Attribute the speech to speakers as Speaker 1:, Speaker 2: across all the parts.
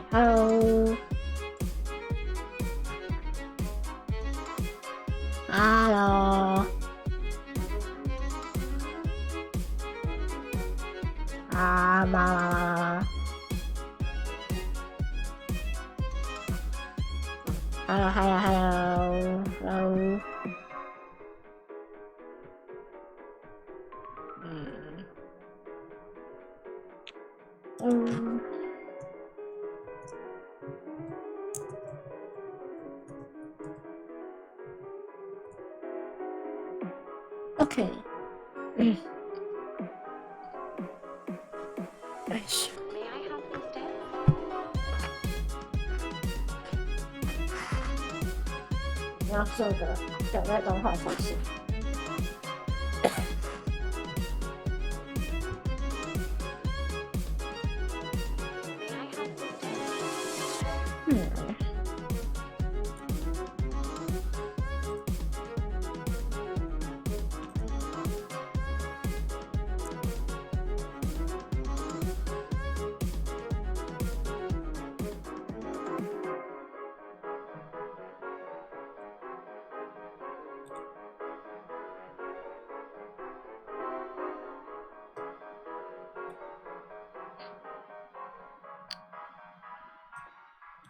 Speaker 1: Hello， Hello， 啊妈，Hello， OK， 哎是。你要做个小在动画才行。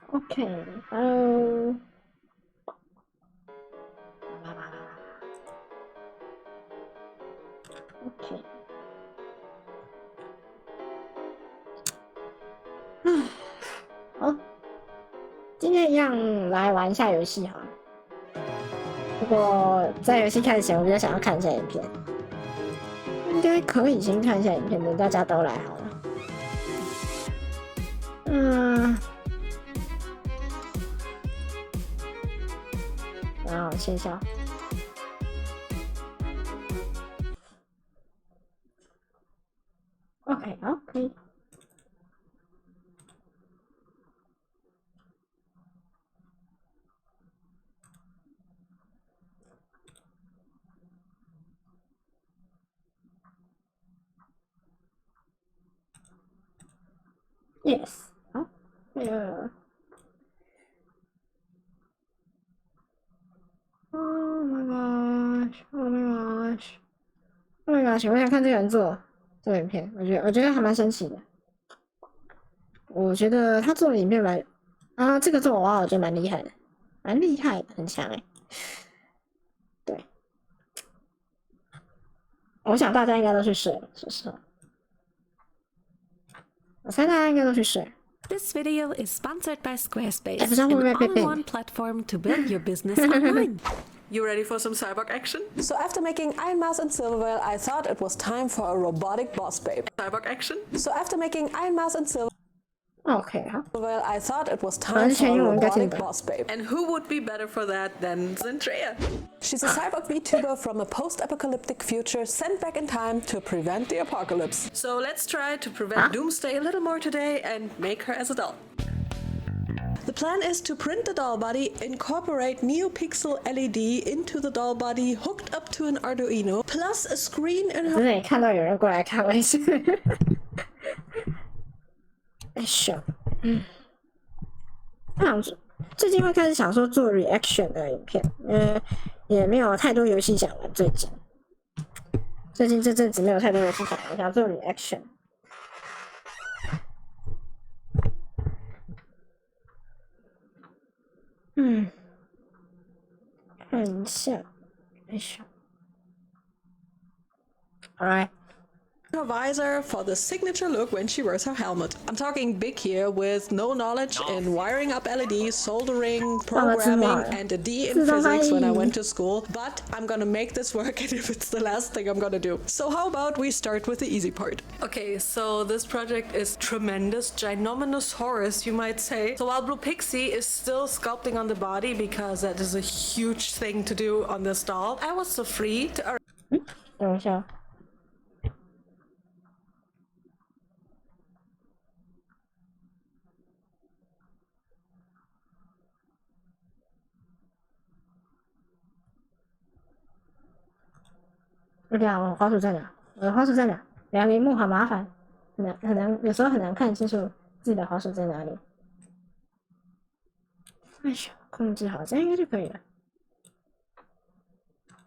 Speaker 1: OK， OK， 好，今天一样来玩一下游戏哈。不过在游戏开始前，我比较想要看一下影片，应该可以先看一下影片，等大家都来好了。然后先笑。OK， 好，可以。Yes， 好，那个。Oh my gosh! Oh my gosh! Oh my gosh! 我想看这个人做这个影片，我觉得还蛮神奇的。我觉得他做的影片这个做我觉得蛮厉害的，很强欸。对，我想大家应该都去睡了，说实话。我猜大家应该都去睡。
Speaker 2: This video is sponsored by Squarespace, an all-in-one platform to build your business online.
Speaker 3: You ready for some cyborg action?
Speaker 4: So after making Iron Mouse and Silverwhale, I thought it was time for a robotic boss babe.
Speaker 3: Cyborg action?
Speaker 4: So after making Iron Mouse and
Speaker 1: OK， 好。
Speaker 4: Silverwhale, I thought it was time for a robotic boss babe.
Speaker 3: And who would be better for that than Zendrea?
Speaker 4: She's a cyborg VTuber from a post-apocalyptic future sent back in time to prevent the apocalypse.
Speaker 3: So let's try to prevent doomsday a little more today and make her as a doll. The plan is to print the doll body, incorporate NeoPixel LED into the doll body hooked up to an Arduino, plus a screen in her...
Speaker 1: 真的，你看到有人过来看，我也是。哎咻，最近会开始想说做 reaction 的影片，也没有太多游戏想玩。最近这阵子没有太多游戏想玩，想做 reaction。看一下，哎咻 ，alright。
Speaker 3: her visor for the signature look when she wears her helmet. I'm talking big here with no knowledge in wiring up LEDs, soldering, programming, and a D in physics when I went to school, but I'm gonna make this work and if it's the last thing I'm gonna do. So how about we start with the easy part? Okay, so this project is tremendous, ginormous horrors, you might say. So while Blue Pixie is still sculpting on the body because that is a huge thing to do on this doll, I was so free to...
Speaker 1: 等一下。对啊，我滑鼠在哪？我的滑鼠在哪？两个屏幕好麻烦，很难，有时候很难看清楚自己的滑鼠在哪里。哎呀，控制好，这样应该就可以了。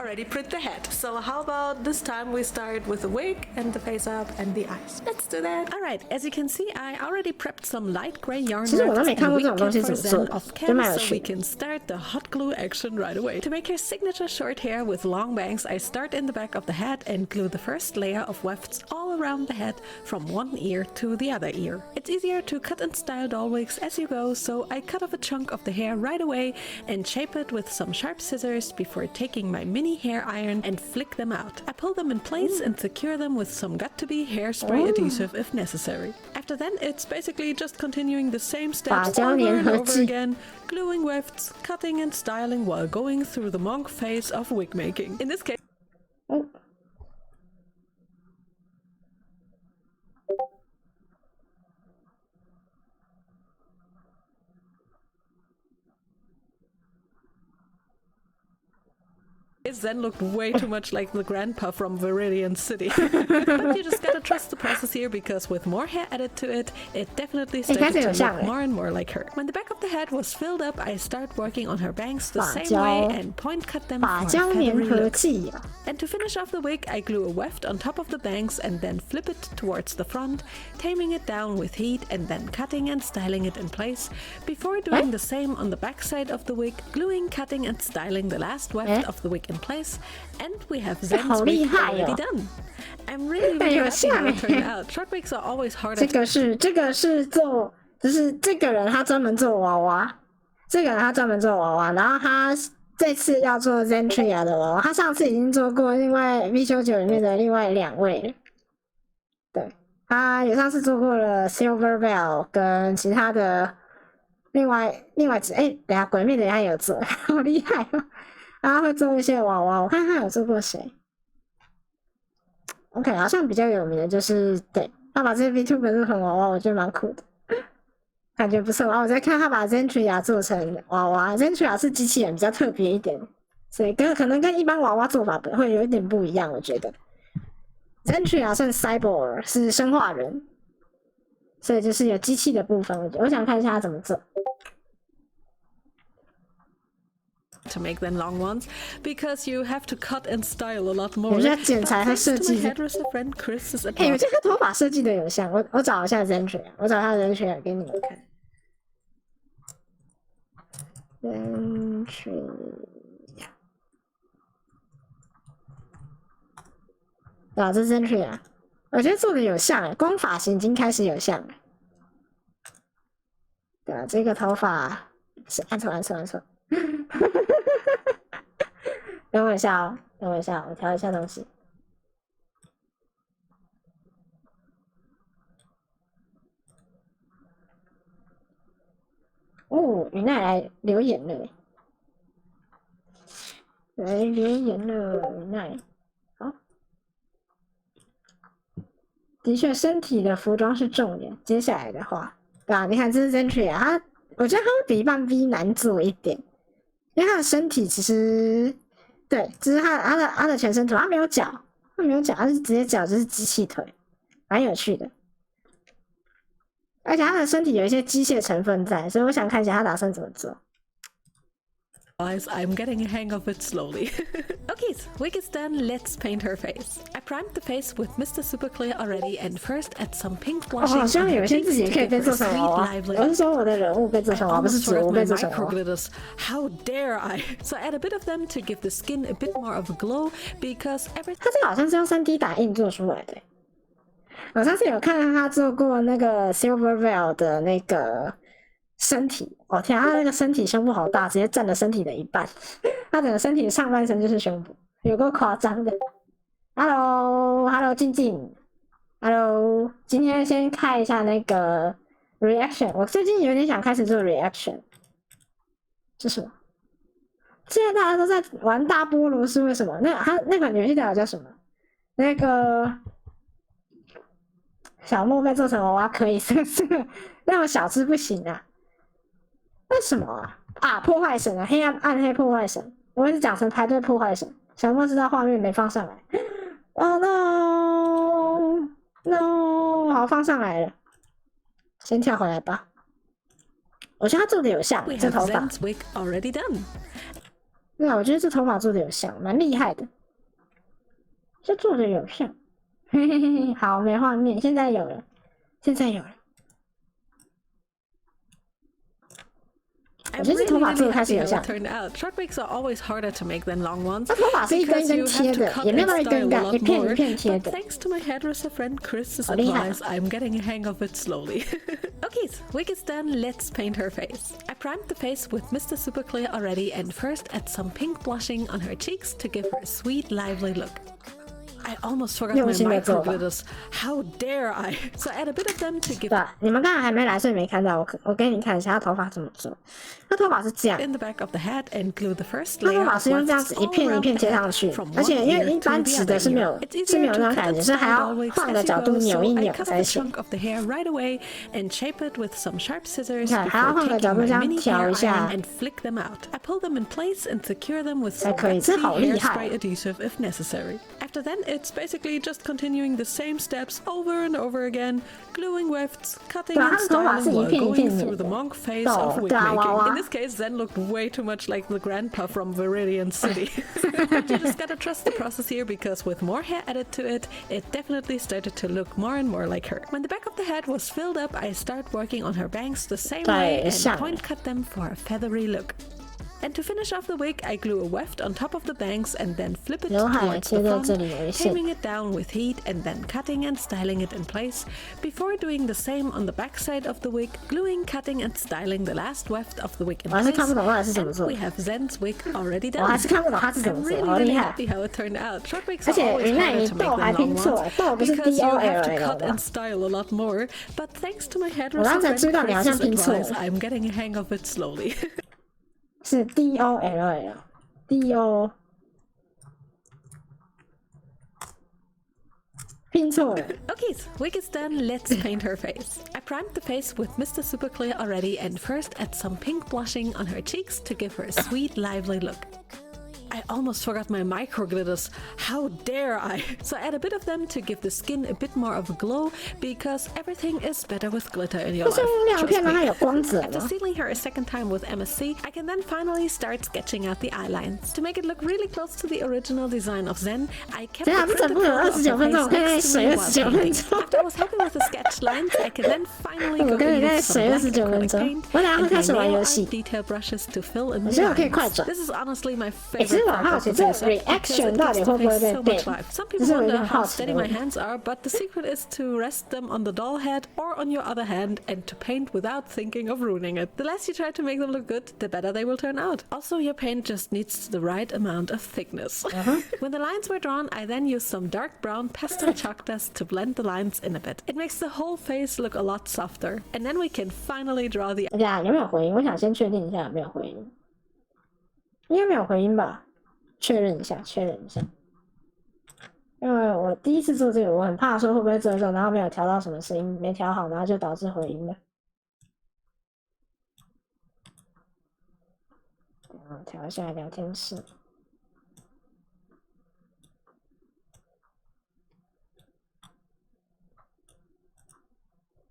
Speaker 3: Already print the head. So how about this time we start with the wig and the face up and the eyes. Let's do that.
Speaker 2: Alright, as you can see, I already prepped some light gray yarn
Speaker 1: 其实我都没看过这种东西怎么做的，就蛮有
Speaker 2: so
Speaker 1: 趣
Speaker 2: we can start the hot glue action right away. To make her signature short hair with long bangs, I start in the back of the head and glue the first layer of wefts all around the head from one ear to the other ear. It's easier to cut and style doll wigs as you go, so I cut off a chunk of the hair right away and shape it with some sharp scissors before taking my mini hair iron and flick them out. I pull them in place and secure them with some got-to-be hairspray adhesive if necessary. After then, it's basically just continuing the same steps over and over again, gluing wefts, cutting and styling while going through the monk phase of wig making. In this case... It then looked way too much like the grandpa from Viridian City. But you just gotta trust the process here because with more hair added to it, it definitely started to look more and more like her. When the back of the head was filled up, I start working on her bangs the same way and point cut them for a feathery look. And to finish off the wig, I glue a weft on top of the bangs and then flip it towards the front, taming it down with heat and then cutting and styling it in place, before doing the same on the back side of the wig, gluing, cutting and styling the last weft of the wig in place, and we have Zen's wig already done. I'm really happy how it turned out. Short wigs are always hard.
Speaker 1: 这个是做，就是这个人他专门做娃娃，然后他这次要做 Zentria 的娃娃，他上次已经做过另外 VTuber 里面的另外2位了。对，他有上次做过了 CYBORG 跟其他的另外只等下鬼灭等下有做，好厉害哦！然后会做一些娃娃，我看他有做过谁 ？OK， 好像比较有名的就是对，他把这些 VTuber 做成娃娃，我觉得蛮酷的，感觉不错。然后我再看他把 Zentria 做成娃娃 ，Zentria 是机器人比较特别一点，所以可能跟一般娃娃做法会有一点不一样，我觉得。Zentria 算 CYBORG 是生化人，所以就是有机器的部分，我想看一下他怎么做。
Speaker 2: To make them long ones, because you have to cut and style a lot more.
Speaker 1: 我在剪裁和设计。
Speaker 2: 我觉
Speaker 1: 得他头发设计的有像，我找一下 Zentria， 我找他的 Zentria 给你们看。Zentria， 啊，这 Zentria， 我觉得做的有像，光发型已经开始有像了。对啊，这个头发是按错。等我一下哦，我调一下东西。哦，云奈来留言了，云奈。好，的确，身体的服装是重点。接下来的话，对吧？你看，这是 Zentria， 我觉得它会比一般 V 难做一点。因为他的身体其实，对，就是他的全身图，他没有脚，他是直接脚就是机器腿，蛮有趣的。而且他的身体有一些机械成分在，所以我想看一下他打算怎么做。
Speaker 2: I'm getting a hang of it slowly. Okay, so wig is done. Let's paint her face. I primed the face with Mr. Super Clear already, and first add some pink blushing.
Speaker 1: 好像有些自己也可以被做成娃娃。我是说我的人物被做成娃娃，不是植物被做成娃娃。
Speaker 2: How dare I? So add a bit of them to give the skin a bit more of a glow, because everything.
Speaker 1: 它这个好像是用3D 打印做出来的。我上次有看到他做过那个 CYBORG 的那个身体，我天，他那个身体胸部好大，直接占了身体的一半，他整个身体的上半身就是胸部，有够夸张的。Hello， 静静 ，Hello， 今天先看一下那个 reaction， 我最近有点想开始做 reaction， 是什么？现在大家都在玩大菠萝是为什么？那款游戏代表叫什么？那个小莫被做成娃娃可以，是不是？那种小只不行啊？为什么啊？破坏神啊，暗黑破坏神，我一直讲成排队破坏神。小莫知道画面没放上来。Oh no， 好，放上来了，先跳回来吧。我觉得他做的有像，这头发。对啊，我觉得这头发做的有像，蛮厉害的。这做的有像，嘿嘿嘿嘿，好，没画面，现在有了，我觉得这头发做的开始有像。他头发是一根一根贴的，也没有到一根一根，一片一片贴的。好厉害
Speaker 2: ！I'm getting a hang of it slowly. Okay, wig is done. Let's paint her face. I primed the face with Mr. Super Clear already, and first add some pink blushing on her cheeks to give her a sweet, lively look. I almost forgot my micro glitters. How dare I? So add a bit of them to give.
Speaker 1: 对啊，你们刚才还没来，所以没看到。我给你看一下他头发怎么做。他头发是这样。
Speaker 2: In the back of the head and glue the first
Speaker 1: 他头发是用这样子一片一片贴上去，而且因为一般直的是没有那种感觉，所以还要换个角度扭一扭才行。你看，还要换个角度这样调一下，才可以。这好厉害。
Speaker 2: After then, it's basically just continuing the same steps over and over again, gluing wefts, cutting and styling while going through the monk phase of wig making. In this case, Zen looked way too much like the grandpa from Viridian City. But you just gotta trust the process here, because with more hair added to it, it definitely started to look more and more like her. When the back of the head was filled up, I started working on her bangs the same way and point cut them for a feathery look. And to finish off the wig, I glue a weft on top of the bangs and then flip it towards the front, taming it down with heat and then cutting and styling it in place, before doing the same on the back side of the wig, gluing, cutting and styling the last weft of the wig in place, and we have Zen's wig already done. I'm really happy how it turned out. Short wigs are always harder to make than long ones, because you have to cut and style a lot more, but thanks to my hairdresser friend Chris's advice, I'm getting a hang of it slowly.
Speaker 1: 是 DOLL 拼错了。
Speaker 2: Okay, wig is done. Let's paint her face. I primed the face with Mr. Super Clear already, and first add some pink blushing on her cheeks to give her a sweet, lively look. I almost forgot my micro glitters. How dare I? So add a bit of them to give the skin a bit more of a glow, because everything is better with glitter in your life. After sealing her a second time with MSC, I can then finally start sketching out the eye lines. To make it look really close to the original design of Zen, I kept the printed photo of her face next to me while painting. After I was happy with the sketch lines, I can then finally go in with some black acrylic paint and my nail art detail brushes to fill in the lines. This is honestly my favorite.
Speaker 1: 其实我好奇这 reaction 到底会不会被变？这是我有点好奇的。
Speaker 2: my hands are, but the secret is to rest them on the doll head or on your other hand and to paint without thinking of ruining it. The less you try to make them look good, the better they will turn out. Also, your paint just needs the right amount of thickness. When the lines were drawn, I then used some dark brown pastel chalk dust to blend the lines in a bit. It makes the whole face look a lot softer. And then we can finally draw the...
Speaker 1: 对啊，有没有回音？我想先确定一下有没有回音。应该没有回音吧？ 确认一下，因为我第一次做这个，我很怕说会不会做一做，然后没有调到什么声音，没调好，然后就导致回音了。调一下聊天室。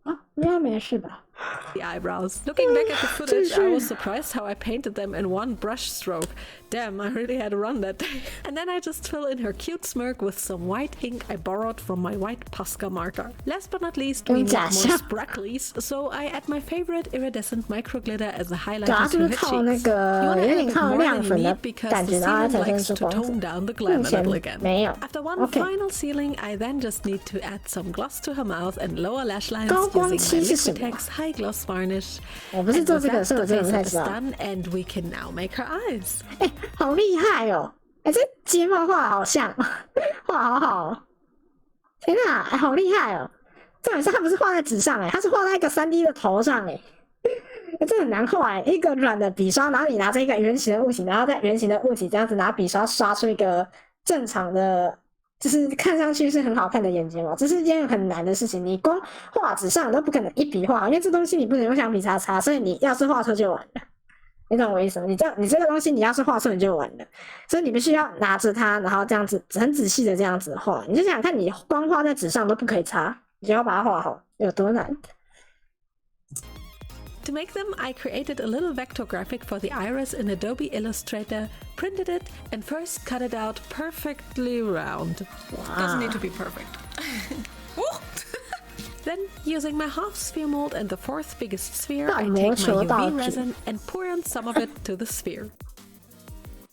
Speaker 1: 啊，应该没事吧？
Speaker 2: the eyebrows. Looking back at the footage, I was surprised how I painted them in one brush stroke. Damn, I really had a run that day. And then I just fill in her cute smirk with some white ink I borrowed from my white Posca marker. Last but not least, we need more sparklies, so I add my favorite iridescent micro glitter as a highlighter to her cheeks. You want to add more than you need because the ceiling likes to tone down the glam a little again. After one final ceiling, I then just need to add some gloss to her mouth and lower lash lines using my Liquitex high gloss varnish. And with that, the face is done, and we can now make her eyes.
Speaker 1: 好厉害哦！这睫毛画好像，画好好哦！天哪，好厉害哦！重点是它不是画在纸上它是画在一个3D 的头上这很难画一个软的笔刷，然后你拿着一个圆形的物体，然后在圆形的物体这样子拿笔刷刷出一个正常的，就是看上去是很好看的眼睫毛，这是一件很难的事情。你光画纸上都不可能一笔画好，因为这东西你不能用橡皮擦擦，所以你要是画错就完了。你懂我意思吗？你这个东西你要是画错你就完了，所以你必须要拿着它，然后这样子很仔细的这样子画。你就想看，你光画在纸上都不可以擦，你就要把它画好，有多难。
Speaker 2: To make them, I created a little vector graphic for the iris in Adobe Illustrator, printed it, and first cut it out perfectly round.
Speaker 1: Wow.
Speaker 3: Doesn't need to be perfect.
Speaker 2: Then, using my half sphere mold and the fourth biggest sphere, I take my UV resin and pour on some of it to the sphere.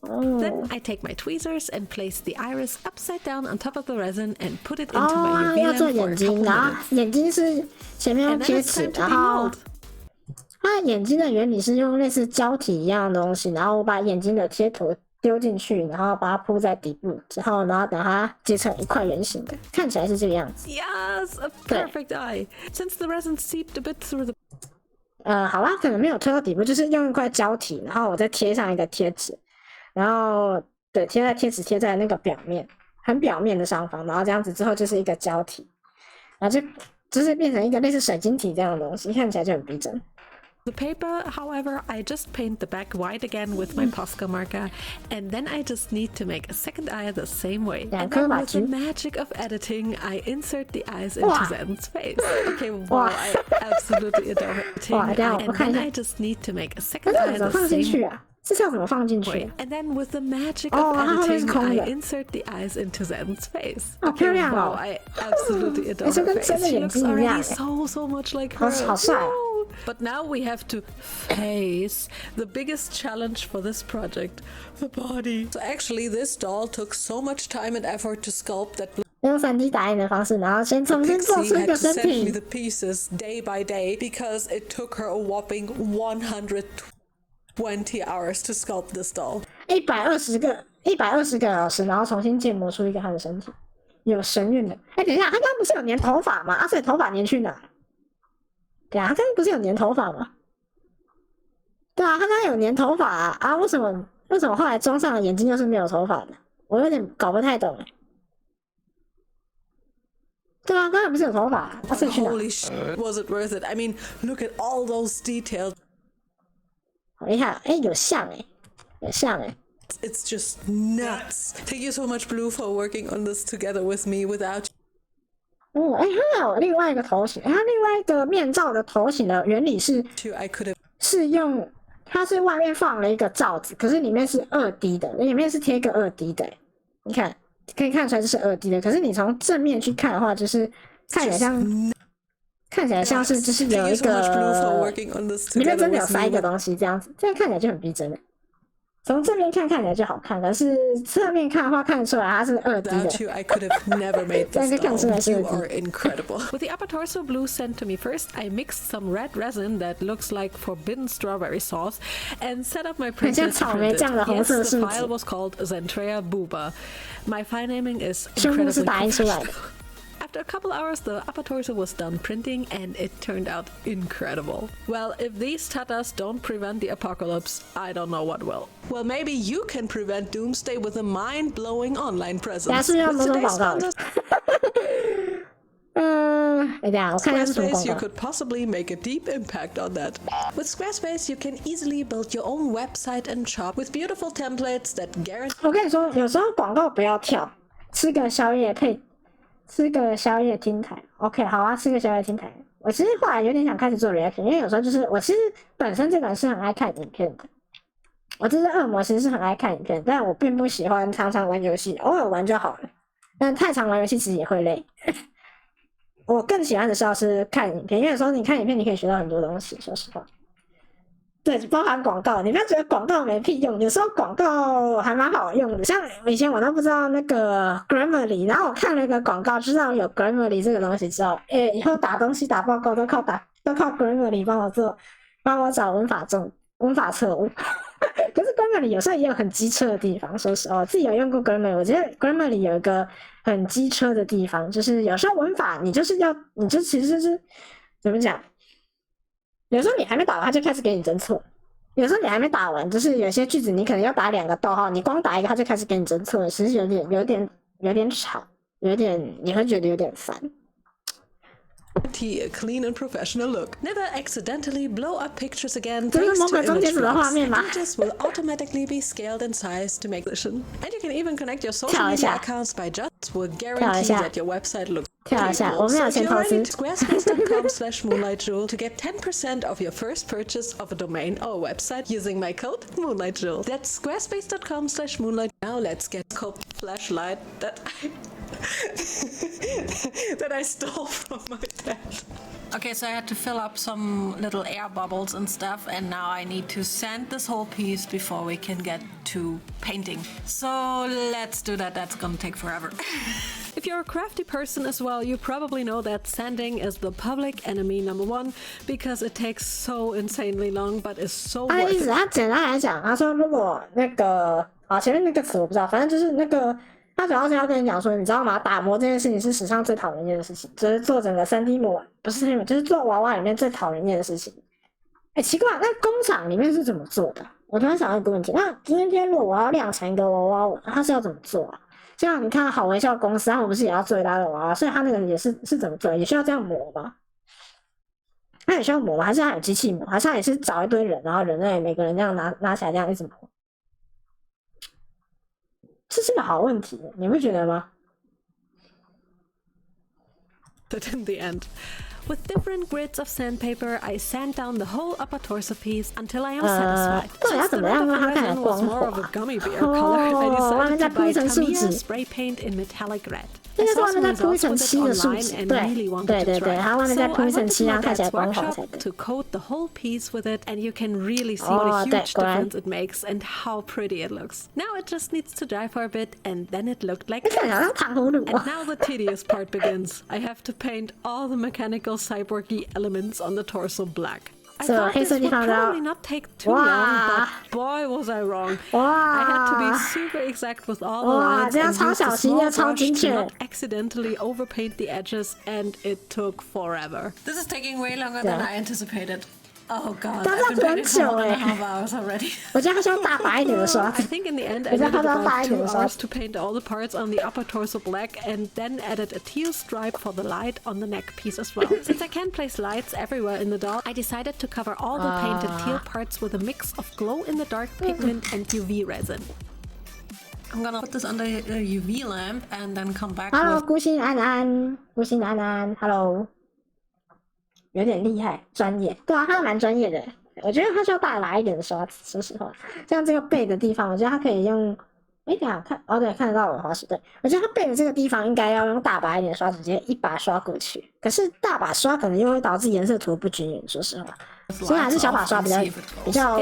Speaker 2: Then I take my tweezers and place the iris upside down on top of the resin and put it into my UV lamp for a couple minutes.
Speaker 1: 眼睛是前面用贴纸，然后它眼睛的原理是用类似胶体一样的东西，然后我把眼睛的贴图丢进去，然后把它铺在底部之后，然后等它结成一块圆形的，看起来是这个样子。
Speaker 2: Yes, a perfect eye. Since the resin seeped a bit through the
Speaker 1: 好吧，可能没有推到底部，就是用一块胶体，然后我再贴上一个贴纸，然后对，贴纸贴在那个表面，很表面的上方，然后这样子之后就是一个胶体，然后就是变成一个类似水晶体这样的东西，看起来就很逼真。
Speaker 2: The paper, however, I just paint the back white again with my Posca marker, and then I just need to make a second eye the same way. And then with the magic of editing, I insert the eyes into Zen's face. Okay, wow, I absolutely adore editing. And then I just need to make a second eye the same way.
Speaker 1: 这是要怎么放进去
Speaker 2: And then with the magic of editing, I insert the eyes into Zen's face.
Speaker 1: 好漂亮
Speaker 2: Wow, I absolutely adore her face. She looks already so much like her.
Speaker 1: 好帅
Speaker 2: But now we have to face the biggest challenge for this project, the body.
Speaker 3: So actually, this doll took so much time and effort to sculpt that
Speaker 1: 用3D 打印的方式，然后先重新做出一个身体。
Speaker 3: Pixie had to send me the pieces day by day because it took her a whopping 120 hours to sculpt this doll.
Speaker 1: 120个小时，然后重新建模出一个他的身体，有神韵的。等一下，他刚刚不是有粘头发吗？所以头发粘去哪？对啊，他刚刚不是有粘头发吗？对啊，他刚刚有粘头发为什么后来装上了眼睛又是没有头发的？我有点搞不太懂对啊，刚才不是有头发所以去哪
Speaker 3: Holy shit, was it worth it? I mean, look at all those details.
Speaker 1: 好厉害有像有像
Speaker 3: It's just nuts. Thank you so much, Blue, for working on this together with me. Without
Speaker 1: 它有另外一个头型，它另外一个面罩的头型的原理是
Speaker 3: you, I could have
Speaker 1: 是用，它是外面放了一个罩子，可是里面是2D 的，里面是贴一个2D 的，你看可以看出来这是2D 的，可是你从正面去看的话，就是看起来像是就是有一个里面真的有塞一个东西这样子，这样看起来就很逼真了。从正面看起来就好看，可是侧面看的话看得出来它是2D 的。
Speaker 3: Without you, I could have never made this doll. You are incredible.
Speaker 2: With the upper torso blue sent to me first, I mixed some red resin that looks like forbidden strawberry sauce and set up my printer to print it. Yes, the file was called Zentrea Booba. My file naming is incredibly professional. After a couple hours, the upper torso was done printing, and it turned out incredible. Well, if these tatas don't prevent the apocalypse, I don't know what will.
Speaker 3: Well, maybe you can prevent doomsday with a mind-blowing online presence.
Speaker 1: 是不是要某种广告
Speaker 3: Squarespace, you could possibly make a deep impact on that. With Squarespace, you can easily build your own website and shop with beautiful templates that guarantee.
Speaker 1: 我跟你说，有时候广告不要跳，吃个宵夜听台。OK， 好啊，吃个宵夜听台。我其实后来有点想开始做 reaction， 因为有时候就是我其实本身这个人是很爱看影片的，我这只恶魔其实是很爱看影片，但我并不喜欢常常玩游戏，偶尔玩就好了。但太常玩游戏其实也会累。我更喜欢的是看影片，因为有时候你看影片你可以学到很多东西，说实话。对，包含广告，你不要觉得广告没屁用，有时候广告还蛮好用的。像以前我都不知道那个 Grammarly， 然后我看了一个广告，知道有 Grammarly 这个东西之后，以后打东西打报告都靠 Grammarly 帮我找文法错误。可是 Grammarly 有时候也有很机车的地方，说实话，我自己有用过 Grammarly， 我觉得 Grammarly 有一个很机车的地方，就是有时候文法你就其实就是怎么讲？有时候你还没打完，他就开始给你侦错；有时候你还没打完，就是有些句子你可能要打2个逗号，你光打一个，他就开始给你侦错，其实有点吵，你会觉得有点烦。
Speaker 3: A clean and professional look. Never accidentally blow up pictures again
Speaker 1: 这是
Speaker 3: thanks
Speaker 1: 魔
Speaker 3: to
Speaker 1: 鬼终结
Speaker 3: image
Speaker 1: 者的画
Speaker 3: blocks.
Speaker 1: 面吗？
Speaker 3: Images will automatically be scaled in size to make vision. And you can even connect your social media accounts by just will guarantee that your website looks
Speaker 1: 跳一下，我没有钱投资。
Speaker 3: Squarespace.com/moonlightjewel to get 10% of your first purchase of a domain or a website using my code moonlightjewel. That's squarespace.com/moonlight. Now let's get a flashlight that I stole from my dad.
Speaker 2: Okay, so I had to fill up some little air bubbles and stuff, and now I need to sand this whole piece before we can get to painting. So let's do that. That's gonna take forever.
Speaker 3: If you're a crafty person as well, you probably know that sanding is the public enemy #1 because it takes so insanely long, but is so worth it.
Speaker 1: 他简单来讲，他说如果那个前面那个词我不知道，反正就是那个。他主要是要跟你讲说，你知道吗？打磨这件事情是史上最讨人厌的事情，就是做整个3D 模，不是 3D 模，就是做娃娃里面最讨人厌的事情。奇怪，那工厂里面是怎么做的？我突然想到一个问题，那今天如果我要量产一个娃娃，它是要怎么做啊？像你看好微笑公司，他们不是也要做一大堆娃娃，所以他那个也是怎么做？也需要这样磨吗？他也需要磨吗？还是他有机器磨？还是他也是找一堆人，然后人类每个人这样拿起来这样一直磨？这是个好问题，你会觉得吗？
Speaker 3: But in the end, with different grids of sandpaper, I sand down the whole upper torso piece until I am satisfied.
Speaker 1: 到底要怎么样让它看起来光滑？
Speaker 3: more of a gummy bear color, I
Speaker 1: 外面
Speaker 3: decided
Speaker 1: 再
Speaker 3: to
Speaker 1: 铺一
Speaker 3: buy
Speaker 1: 层树
Speaker 3: Tamiya
Speaker 1: 脂，
Speaker 3: spray paint in metallic red.
Speaker 1: 应该
Speaker 3: I
Speaker 1: 是
Speaker 3: saw
Speaker 1: 外面
Speaker 3: some
Speaker 1: 再铺一
Speaker 3: results
Speaker 1: 层
Speaker 3: with
Speaker 1: 漆
Speaker 3: it
Speaker 1: 的树
Speaker 3: online
Speaker 1: 脂，
Speaker 3: and
Speaker 1: 对
Speaker 3: really wanted
Speaker 1: 对
Speaker 3: to
Speaker 1: 对对，
Speaker 3: try.
Speaker 1: 它外面
Speaker 3: So
Speaker 1: 再
Speaker 3: I
Speaker 1: 铺一
Speaker 3: went
Speaker 1: 层
Speaker 3: to
Speaker 1: 漆，
Speaker 3: my
Speaker 1: 让它看起来
Speaker 3: dad's
Speaker 1: 光滑才
Speaker 3: workshop
Speaker 1: 对。
Speaker 3: to coat the whole piece with it, and you can really see what a huge difference it makes and how pretty it looks. Now it just needs to dry for a bit, and then it looked like
Speaker 1: 看起来好像糖葫芦。
Speaker 3: And now the tedious part begins. I have to paint all the mechanical cyborgy elements on the torso black. I thought this would probably not take too long, but boy was I wrong. I had to be super exact with all the lines and use the small brush to not accidentally overpaint the edges, and it took forever.
Speaker 2: This is taking way longer than I anticipated. Oh god,
Speaker 1: 但是
Speaker 2: I've been
Speaker 1: 很
Speaker 2: painting for
Speaker 1: 久
Speaker 2: 1.5
Speaker 1: 哎，
Speaker 2: hours already.
Speaker 1: 我觉得它需要大把一点的刷
Speaker 3: I
Speaker 1: 子。
Speaker 3: think in the end I needed about 2 hours to paint all the parts on the upper torso black, and then added a teal stripe for the light on the neck piece as well. Since I can't place lights everywhere in the doll, I decided to cover all the painted teal parts with a mix of glow-in-the-dark pigment and UV resin.
Speaker 2: I'm gonna put this under a UV lamp and then come back
Speaker 1: Hello，
Speaker 2: with
Speaker 1: 孤心安安，孤心安安 ，Hello， 有点厉害，专业。对啊，他蛮专业的。我觉得他需要大把一点的刷子，说实话。像这个背的地方，我觉得他可以用。等一下看，对，看得到我的滑鼠。对，我觉得他背的这个地方应该要用大把一点的刷子，直接一把刷过去。可是大把刷可能又会导致颜色涂不均匀，说实话。所以还是小把刷比较仔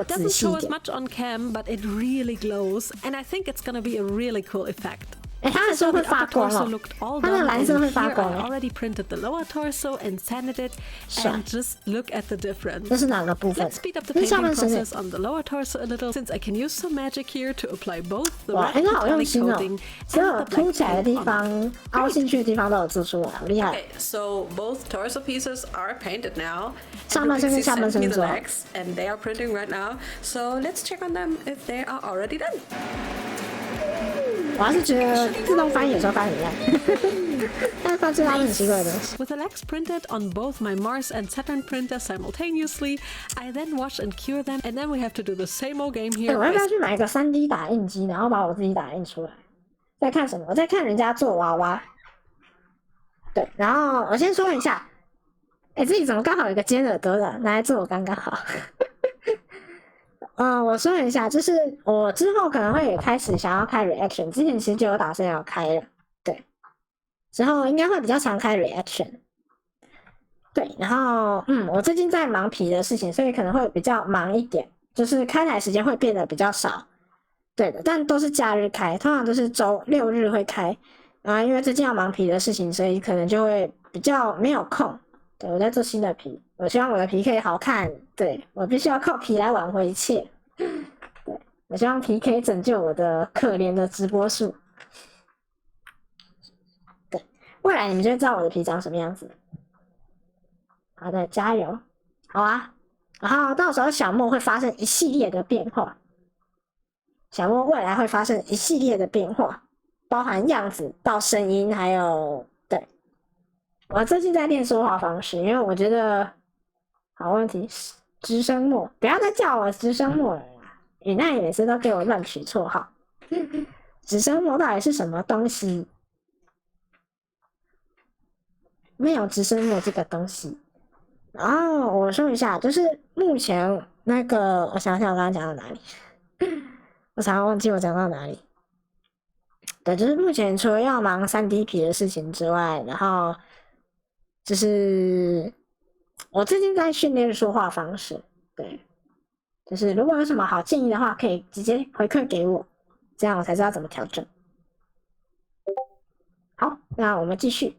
Speaker 3: It doesn't
Speaker 1: 细
Speaker 3: show
Speaker 1: 一
Speaker 3: as
Speaker 1: 点。
Speaker 3: much on cam, but it really glows, and I think it's gonna be a really cool effect.
Speaker 1: 它的时候会发光
Speaker 3: torso
Speaker 1: 哦
Speaker 3: looked all，
Speaker 1: 它的
Speaker 3: done,
Speaker 1: 蓝色
Speaker 3: and
Speaker 1: 会发
Speaker 3: here
Speaker 1: 光
Speaker 3: I
Speaker 1: 哦。
Speaker 3: already printed the lower torso and sanded it,
Speaker 1: 帅
Speaker 3: and just look at the difference.
Speaker 1: 这是哪个部分？
Speaker 3: Let's speed up the
Speaker 1: 这是下
Speaker 3: painting
Speaker 1: 半身的。
Speaker 3: process on the lower torso a little, since I can use some magic here to apply both the
Speaker 1: 哇，
Speaker 3: red
Speaker 1: 那好用
Speaker 3: metallic
Speaker 1: 心哦
Speaker 3: coating！
Speaker 1: 所有
Speaker 3: and the
Speaker 1: 凸
Speaker 3: black
Speaker 1: 起来的地
Speaker 3: paint on.
Speaker 1: 方、凹进去的地方都有做出来，好厉害！
Speaker 3: Okay, so both torso pieces are painted now.
Speaker 1: 上半身跟
Speaker 3: Pixie
Speaker 1: 下半
Speaker 3: sent me
Speaker 1: 身
Speaker 3: the
Speaker 1: 做好。
Speaker 3: legs, and they are printing right now. So let's check on them if they are already done.
Speaker 1: 我还是觉得自动翻译有时候翻很烂，但翻出来很奇怪的东西。
Speaker 3: With the legs printed on both my Mars and Saturn printers simultaneously, I then wash and cure them, and then we have to do the same old game
Speaker 1: 我
Speaker 3: here.
Speaker 1: 要不要去买一个3D 打印机，然后把我自己打印出来？在看什么？我在看人家做娃娃。对，然后我先说一下，哎，这里怎么刚好有一个尖耳朵的，拿来做我刚刚好。我说一下，就是我之后可能会开始想要开 reaction， 之前其实就有打算要开了，对，之后应该会比较常开 reaction。对，然后我最近在忙皮的事情，所以可能会比较忙一点，就是开台时间会变得比较少。对的，但都是假日开，通常都是周6日会开。因为最近要忙皮的事情，所以可能就会比较没有空。对，我在做新的皮，我希望我的皮可以好看。对，我必须要靠皮来挽回一切。对，我希望皮可以拯救我的可怜的直播数。对，未来你们就会知道我的皮长什么样子。好的，加油！好啊，然后到时候小莫会发生一系列的变化，小莫未来会发生一系列的变化，包含样子到声音，还有对。我最近在练说话方式，因为我觉得好问题，直升莫，不要再叫我直升莫了啦！你那每次都给我乱取绰号，直升莫到底是什么东西？没有直升莫这个东西。然后我说一下，就是目前那个，我想想我刚刚讲到哪里，我常常忘记我讲到哪里。对，就是目前除了要忙3D 皮的事情之外，然后就是我最近在训练说话方式。对，就是如果有什么好建议的话，可以直接回馈给我，这样我才知道怎么调整。好，那我们继续。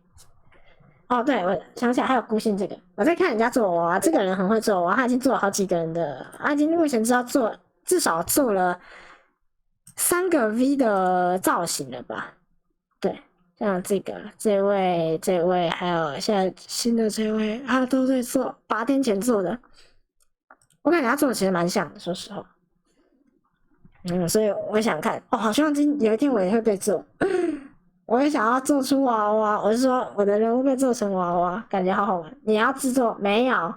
Speaker 1: 哦，对，我想起来还有孤信这个，我在看人家做娃娃，这个人很会做娃娃，他已经做了好几个人的，他已经目前知道至少做了3个 V 的造型了吧？对，像这位，还有现在新的这位，他都在做8天前做的，我感觉他做的其实蛮像的，说实话。所以我想看，好希望有一天我也会被做。我也想要做出娃娃，我是说我的人物被做成娃娃，感觉好好玩。你要制作没有？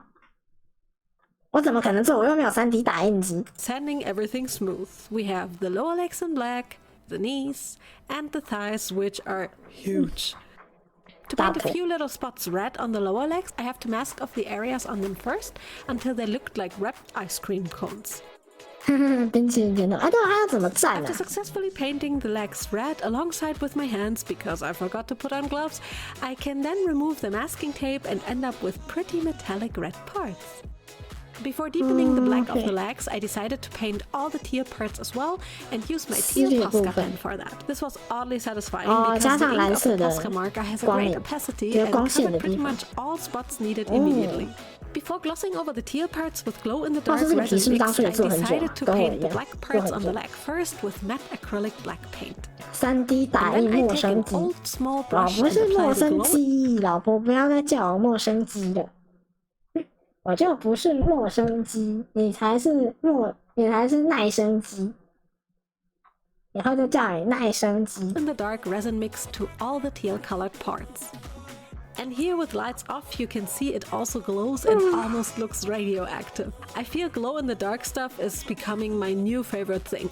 Speaker 1: 我怎么可能做？我又没有3D 打印机。
Speaker 2: Sanding everything smooth. We have the lower legs in black, the knees, and the thighs, which are huge. To paint a few little spots red on the lower legs, I have to mask off the areas on them first until they looked like wrapped ice cream cones.
Speaker 1: 冰淇淋点头，对，还要怎么站啊
Speaker 2: After successfully painting the legs red alongside with my hands because I forgot to put on gloves, I can then remove the masking tape and end up with pretty metallic red parts. Before deepening the black of the legs, I decided to paint all the teal parts as well and use my teal Posca pen for that. This was oddly satisfying because the ink of the Posca marker has a great opacity and covered pretty much all spots needed immediately. Before glossing over the teal parts with glow-in-the-dark resin mix, I decided to paint the black parts on the leg first with matte acrylic black paint.
Speaker 1: 3D 打印陌生机，老婆是陌生机，老婆不要再叫我陌生机了。我就不是陌生机，你才是耐生机。以后就叫你耐生机。
Speaker 2: In the dark resin mix to all the teal-colored parts. And here with lights off, you can see it also glows and almost looks radioactive. I feel glow-in-the-dark stuff is becoming my new favorite thing.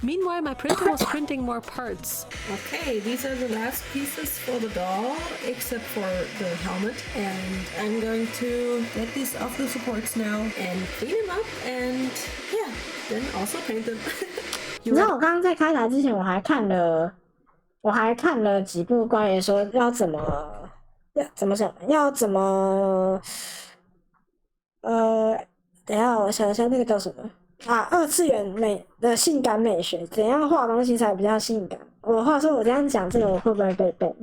Speaker 2: Meanwhile, my printer was printing more parts.
Speaker 3: Okay, these are the last pieces for the doll, except for the helmet. And I'm going to get these off the supports now and clean them up and yeah, then also paint them.
Speaker 1: 你知道我刚刚在开台之前，我还看了几部关于说要怎么等一下我想一下那个叫什么啊？2次元的性感美学，怎样画东西才比较性感？我话说我这样讲这个我会不会被 ban？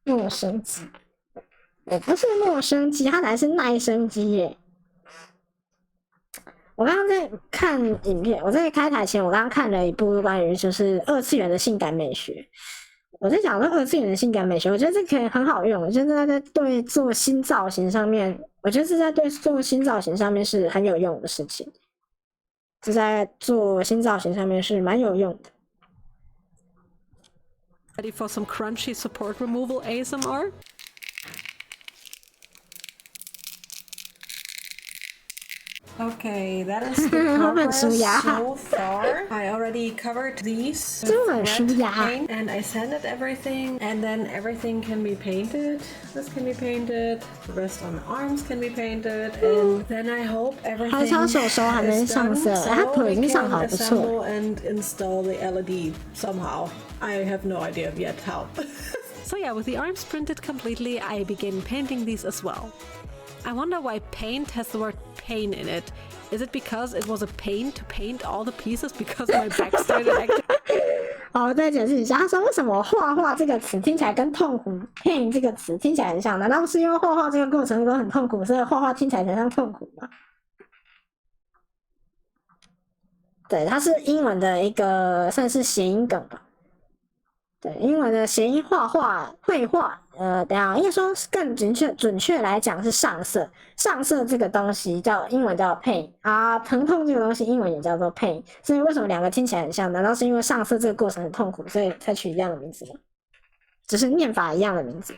Speaker 1: 陌生机，我不是陌生机，它才是耐生机耶。我刚刚在看影片，我在开台前我刚刚看了一部关于就是2次元的性感美学。我在讲到2次元的性感美学，我觉得这可以很好用。我觉得在对做新造型上面，我觉得是在对做新造型上面是很有用的事情。这在做新造型上面是蛮有用的。
Speaker 2: Ready for some crunchy support removal ASMR?
Speaker 3: Okay, that is the progress so far. I I already covered these
Speaker 1: 这
Speaker 3: with
Speaker 1: 很舒
Speaker 3: red
Speaker 1: 压。
Speaker 3: paint and I sanded everything, and then everything can be painted. This can be painted, the rest on the arms can be painted, and then I hope everything
Speaker 1: 还差手手还没
Speaker 3: is
Speaker 1: 上
Speaker 3: done
Speaker 1: 色，
Speaker 3: so
Speaker 1: 它腿已
Speaker 3: we
Speaker 1: 经上好，
Speaker 3: can
Speaker 1: 不错。
Speaker 3: assemble and install the LED somehow. I have no idea yet how.
Speaker 2: So yeah, with the arms printed completely, I began painting these as well. I wonder why paint has the word pain in it. Is it because it was a pain to paint all the pieces because my back started acting?
Speaker 1: 好，再解释一下，他说为什么画画这个词听起来跟痛苦 pain 这个词听起来很像？难道不是因为画画这个过程都很痛苦，所以画画听起来很像痛苦吗？对，它是英文的一个算是谐音梗吧。对，英文的谐音画画、绘画，等一下应该说更准确来讲是上色。上色这个东西英文叫 pain 啊，疼痛这个东西英文也叫做 pain。所以为什么两个听起来很像？难道是因为上色这个过程很痛苦，所以才取一样的名字吗？只是念法一样的名字。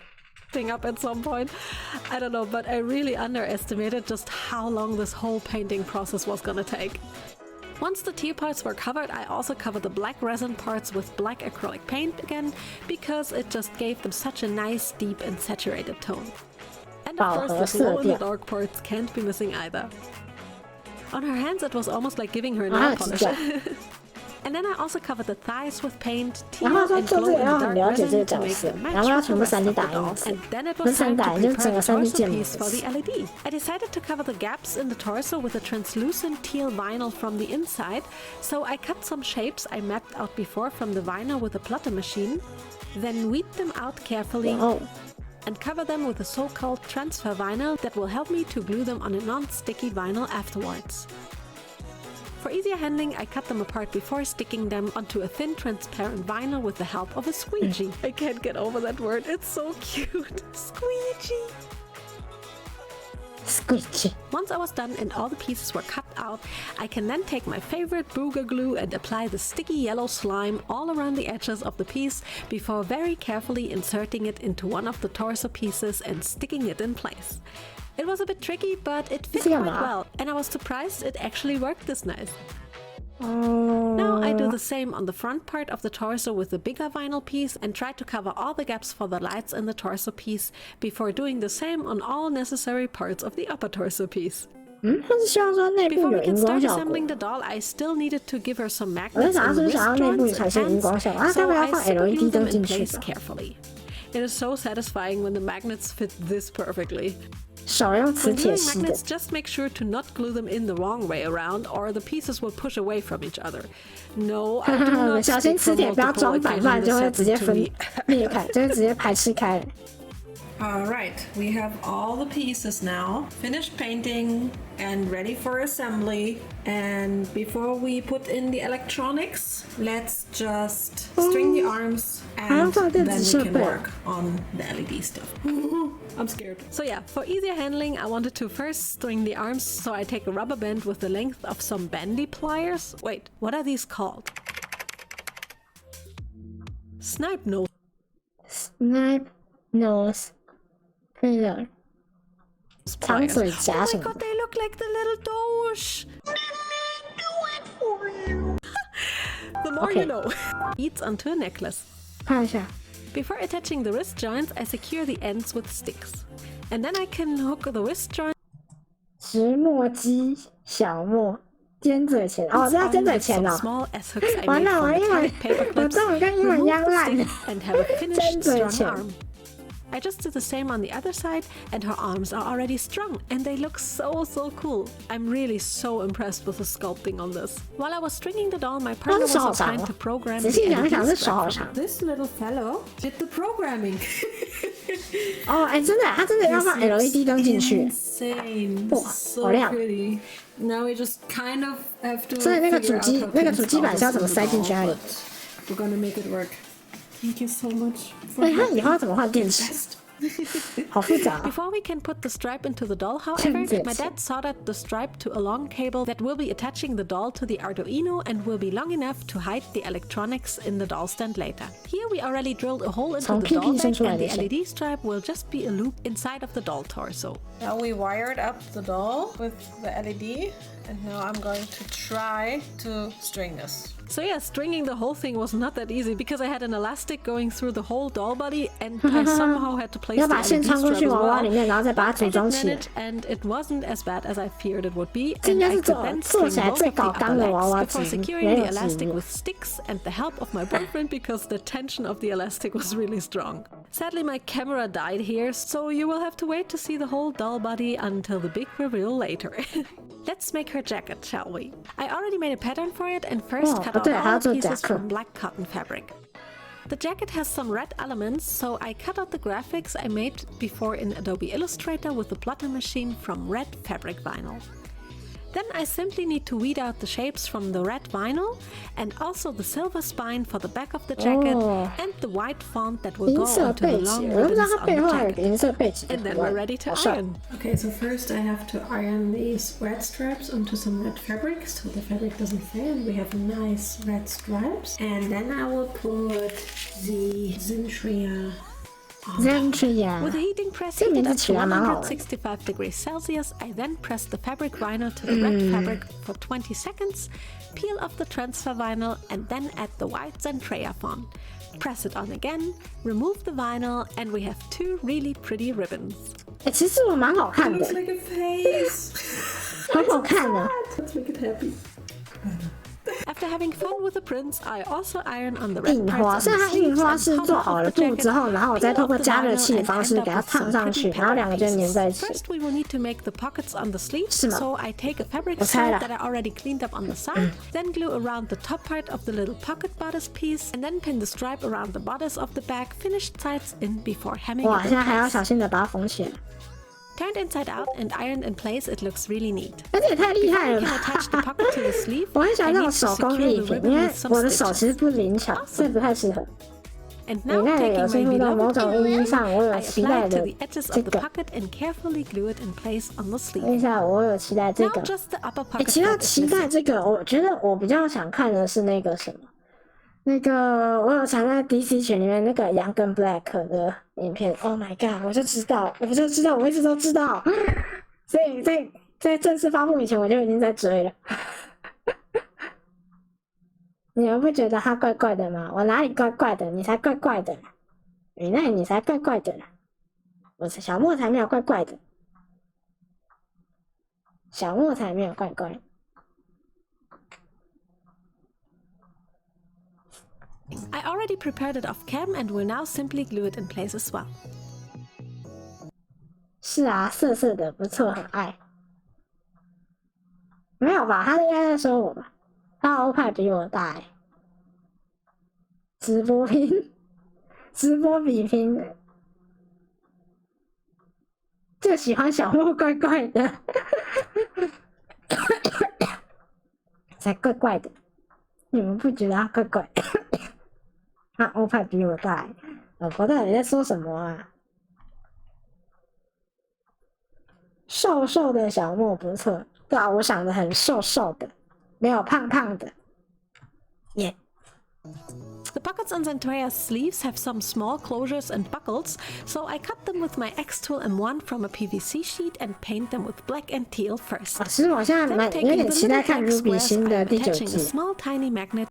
Speaker 2: Up at some point. I don't know, but I really underestimated just how long this whole painting process was gonna take. Once the tear parts were covered, I also covered the black resin parts with black acrylic paint again, because it just gave them such a nice, deep and saturated tone. And of course, the glow in the dark parts can't be missing either. On her hands, it was almost like giving her a nail polish. And then I also covered the thighs with paint, teal and glow in the dark resin to make them match with the rest of the doll. And then it was time to prepare the torso piece for the LED. I decided to cover the gaps in the torso with a translucent teal vinyl from the inside, so I cut some shapes I mapped out before from the vinyl with a plotter machine, then weed them out carefully and cover them with a so-called transfer vinyl that will help me to glue them on a non-sticky vinyl afterwards. For easier handling, I cut them apart before sticking them onto a thin transparent vinyl with the help of a squeegee. I can't get over that word, it's so cute. Squeegee!
Speaker 1: Squeegee.
Speaker 2: Once I was done and all the pieces were cut out, I can then take my favorite booger glue and apply the sticky yellow slime all around the edges of the piece before very carefully inserting it into one of the torso pieces and sticking it in place. It was a bit tricky, but it fit quite well, and I was surprised it actually worked this nice. Now I do the same on the front part of the torso with the bigger vinyl piece and try to cover all the gaps for the lights in the torso piece before doing the same on all necessary parts of the upper torso piece. Before we can start assembling the doll, I still needed to give her some magnets in the wrist joints and hands, so I superglued them in place carefully. It is so satisfying when the magnets fit this perfectly. When gluing magnets, just make sure to not glue them in the wrong way around, or the pieces will push away from each other. No, I do not stick for multiple occasions to me.
Speaker 3: Alright, we have all the pieces now, finished painting and ready for assembly. And before we put in the electronics, let's just string the arms and then we can work on the LED stuff. I'm scared.
Speaker 2: So yeah, for easier handling, I wanted to first string the arms, so I take a rubber band with the length of some bandy pliers. Wait, what are these called? Snipe nose.
Speaker 1: Snipe nose. Oh my
Speaker 2: god, they look like the little doge. The more you know. Beads onto a necklace. Before attaching the wrist joints, I secure the ends with sticks. And then I can hook the wrist joint.
Speaker 1: 直墨机小莫尖嘴钳哦，这要尖嘴钳哦。完了，我英文我中文跟英文一样烂。尖嘴钳。
Speaker 2: I just did the same on the other side, and her arms are already strung, and they look so cool. I'm really so impressed with the sculpting on this. While I was stringing the doll, my partner was assigned to program the LED strap.
Speaker 3: This little fellow did the programming.
Speaker 1: 哦，哎，真的，他真的要放 LED 灯进去。
Speaker 3: Insane.
Speaker 1: 哇，好亮。
Speaker 3: Now we just kind of have to.
Speaker 1: 所以那个主机板是要怎么塞进去那里
Speaker 3: ？We're gonna make it work. Thank you so much.
Speaker 1: 对，它以后要怎么换电池？好复杂。
Speaker 2: Before we can put the stripe into the doll, however, my dad soldered the stripe to a long cable that will be attaching the doll to the Arduino and will be long enough to hide the electronics in the doll stand later. Here we already drilled a hole into the doll back, and the LED stripe will just be a loop inside of the doll torso.
Speaker 3: Now we wired up the doll with the LED
Speaker 2: And now I'm going to try to string this. So yeah, stringing the whole thing was not that easy because I had an elastic going through the whole doll body and I somehow had to place the LED strap as well. I managed and it wasn't as bad as I feared it would be, and I could then string both of the upper legs before securing the elastic with sticks and the help of my boyfriend because the tension of the elastic was really strong. Sadly, my camera died here, so you will have to wait to see the whole doll body until the big reveal later. Let's make her jacket, shall we? I already made a pattern for it and first cut out all the pieces from black cotton fabric. The jacket has some red elements, so I cut out the graphics I made before in Adobe Illustrator with the plotter machine from red fabric vinyl. Then I simply need to weed out the shapes from the red vinyl and also the silver spine for the back of the jacket and the white font that will go onto the long ribbons on the jacket. And then we're ready to iron.
Speaker 5: Okay, so first I have to iron these red stripes onto some red fabric so the fabric doesn't fail and we have nice red stripes. And then I will put the Zentria
Speaker 2: With a heating press heated up to 165 degrees Celsius, I then press the fabric vinyl to the red fabric for 20 seconds, peel off the transfer vinyl and then add the white Zentria font. Press it on again, remove the vinyl, and we have two really pretty ribbons.
Speaker 1: 其实我蛮好看的
Speaker 5: Looks like a face.
Speaker 1: 很好看的
Speaker 5: Let's make it happy.
Speaker 2: After having fun with the prints, I also iron on the red
Speaker 1: 印花，
Speaker 2: parts
Speaker 1: 所以
Speaker 2: on
Speaker 1: 它
Speaker 2: the
Speaker 1: 印
Speaker 2: sleeves
Speaker 1: 花
Speaker 2: and
Speaker 1: 是
Speaker 2: top
Speaker 1: 做
Speaker 2: of
Speaker 1: 好了
Speaker 2: the
Speaker 1: 布之
Speaker 2: jacket,
Speaker 1: 后，然后我再
Speaker 2: peel
Speaker 1: 透
Speaker 2: off
Speaker 1: 过
Speaker 2: the
Speaker 1: 加热
Speaker 2: vinyl
Speaker 1: 器的
Speaker 2: and
Speaker 1: 方式
Speaker 2: end
Speaker 1: 给
Speaker 2: up
Speaker 1: 它
Speaker 2: with
Speaker 1: 烫
Speaker 2: some
Speaker 1: 上去，
Speaker 2: pretty
Speaker 1: 然后两个就
Speaker 2: pattern
Speaker 1: 粘在一
Speaker 2: pieces.
Speaker 1: 起。
Speaker 2: First, we will need to make the pockets on the sleeves,
Speaker 1: 是吗？
Speaker 2: so I take a fabric
Speaker 1: 我猜
Speaker 2: strip
Speaker 1: 了
Speaker 2: that I already cleaned up on the side, then glue around the top part of the little pocket bodice piece, and then pin the stripe around the bodice of the bag, finished sides in before hemming
Speaker 1: 哇，
Speaker 2: it
Speaker 1: 现在
Speaker 2: in
Speaker 1: 还要
Speaker 2: place.
Speaker 1: 小心的把它缝起来，
Speaker 2: Turned inside out and ironed in place, it looks really neat.
Speaker 1: 而且也太厉害
Speaker 2: Before
Speaker 1: 了
Speaker 2: we can
Speaker 1: 吧！
Speaker 2: attach the pocket to the sleeve,
Speaker 1: 我很喜
Speaker 2: I
Speaker 1: 欢这
Speaker 2: need
Speaker 1: 种
Speaker 2: to
Speaker 1: 手工
Speaker 2: secure
Speaker 1: 艺
Speaker 2: the
Speaker 1: 品，因
Speaker 2: ribbon
Speaker 1: 为
Speaker 2: with some
Speaker 1: 我的手其
Speaker 2: stitches.
Speaker 1: 实不灵巧，所以不太适合。
Speaker 2: And
Speaker 1: 你
Speaker 2: now
Speaker 1: 那里
Speaker 2: taking
Speaker 1: 有
Speaker 2: my
Speaker 1: 进入到某
Speaker 2: beloved
Speaker 1: 种意义上，我有
Speaker 2: I
Speaker 1: 期
Speaker 2: apply
Speaker 1: 待
Speaker 2: it to
Speaker 1: 的
Speaker 2: the edges
Speaker 1: 这
Speaker 2: of the
Speaker 1: 个。
Speaker 2: pocket and carefully glue it in place on the
Speaker 1: 等
Speaker 2: sleeve.
Speaker 1: 一下，我有期待这
Speaker 2: Now
Speaker 1: 个。
Speaker 2: just the upper
Speaker 1: 哎，
Speaker 2: pocket
Speaker 1: 其他
Speaker 2: flap is
Speaker 1: 期待
Speaker 2: missing.
Speaker 1: 这个，我觉得我比较想看的是那个什么，那个我有常在 DC 群里面那个杨跟 Black 的影片。Oh my god！我就知道，我一直都知道，所以在正式发布以前，我就已经在追了。你们不觉得他怪怪的吗？我哪里怪怪的？你才怪怪的！你才怪怪的！小莫才没有怪怪的，小莫才没有怪怪的。
Speaker 2: I already prepared it off cam and will now simply glue it in place as well.
Speaker 1: 是啊，色色的，不错，很爱。没有吧？他应该在说我吧？他欧派比我大欸。直播比拼的，就喜欢小莫怪怪的，才怪怪的。你们不觉得他怪怪的？他欧派比我大欸，老婆到底在说什么啊？瘦瘦的小莫不错，对啊，我想的很瘦瘦的，没有胖胖的，耶、
Speaker 2: The pockets on Zentria's sleeves have some small closures and buckles, so I cut them with my X-Tool M1 from a PVC sheet and paint them with black and teal first.
Speaker 1: 其实我现在
Speaker 2: Then
Speaker 1: 有
Speaker 2: taking
Speaker 1: 点
Speaker 2: the
Speaker 1: 期待
Speaker 2: little
Speaker 1: 看
Speaker 2: black
Speaker 1: Ruby
Speaker 2: squares,
Speaker 1: 新的
Speaker 2: I'm
Speaker 1: 第9
Speaker 2: attaching a
Speaker 1: 季。
Speaker 2: small tiny magnet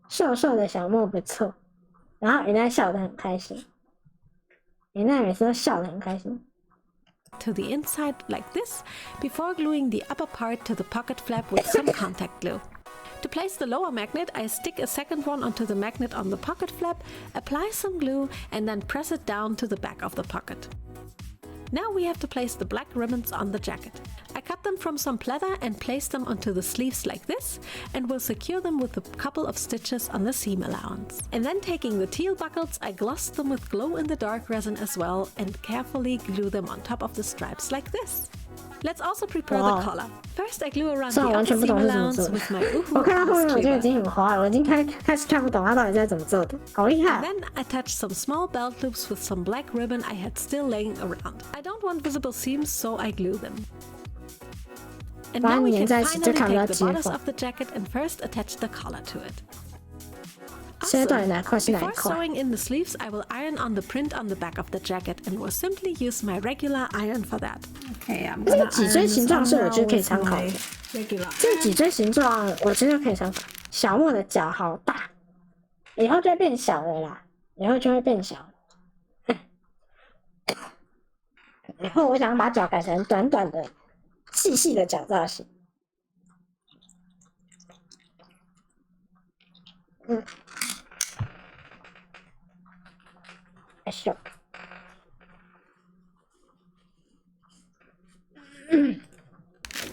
Speaker 1: 瘦瘦的小莫不错，然后云奈笑得很开心，云奈每次都笑得很开心。
Speaker 2: to the inside like this, before gluing the upper part to the pocket flap with some contact glue. To place the lower magnet, I stick a second one onto the magnet on the pocket flap, apply some glue, and then press it down to the back of the pocket. Now we have to place the black ribbons on the jacket. I cut them from some pleather and place them onto the sleeves like this, and will secure them with a couple of stitches on the seam allowance. And then taking the teal buckles, I glossed them with glow-in-the-dark resin as well, and carefully glue them on top of the stripes like this. Let's also prepare the collar. First, I glue around the upper seam allowance with my
Speaker 1: 我看到后面我就已
Speaker 2: cleaver.
Speaker 1: 经很花了，我已经开始看不懂他到底在怎么做的，好厉害！
Speaker 2: Then attach some small belt loops with some black ribbon I had still laying around. I don't want visible seams, so I glue them. And now we can finally take the bodice of the jacket and first attach the collar to it.
Speaker 1: 现在到底哪块是哪一
Speaker 2: Before
Speaker 1: 块？
Speaker 2: sewing in the sleeves, I will iron on the print on the back of the jacket and will simply use my regular iron for that.
Speaker 5: Okay, I'm
Speaker 1: 这个
Speaker 5: gonna
Speaker 1: 脊椎
Speaker 5: iron
Speaker 1: 形
Speaker 5: this
Speaker 1: 状
Speaker 5: on
Speaker 1: 是我
Speaker 5: now
Speaker 1: 觉得可以
Speaker 5: with
Speaker 1: 参考的
Speaker 5: my regular.
Speaker 1: 这脊椎形状我觉得可以想法。小莫的脚好大，以后就会变小了啦。以后就会变小。以后我想把脚改成短短的、细细的脚造型。哎呦。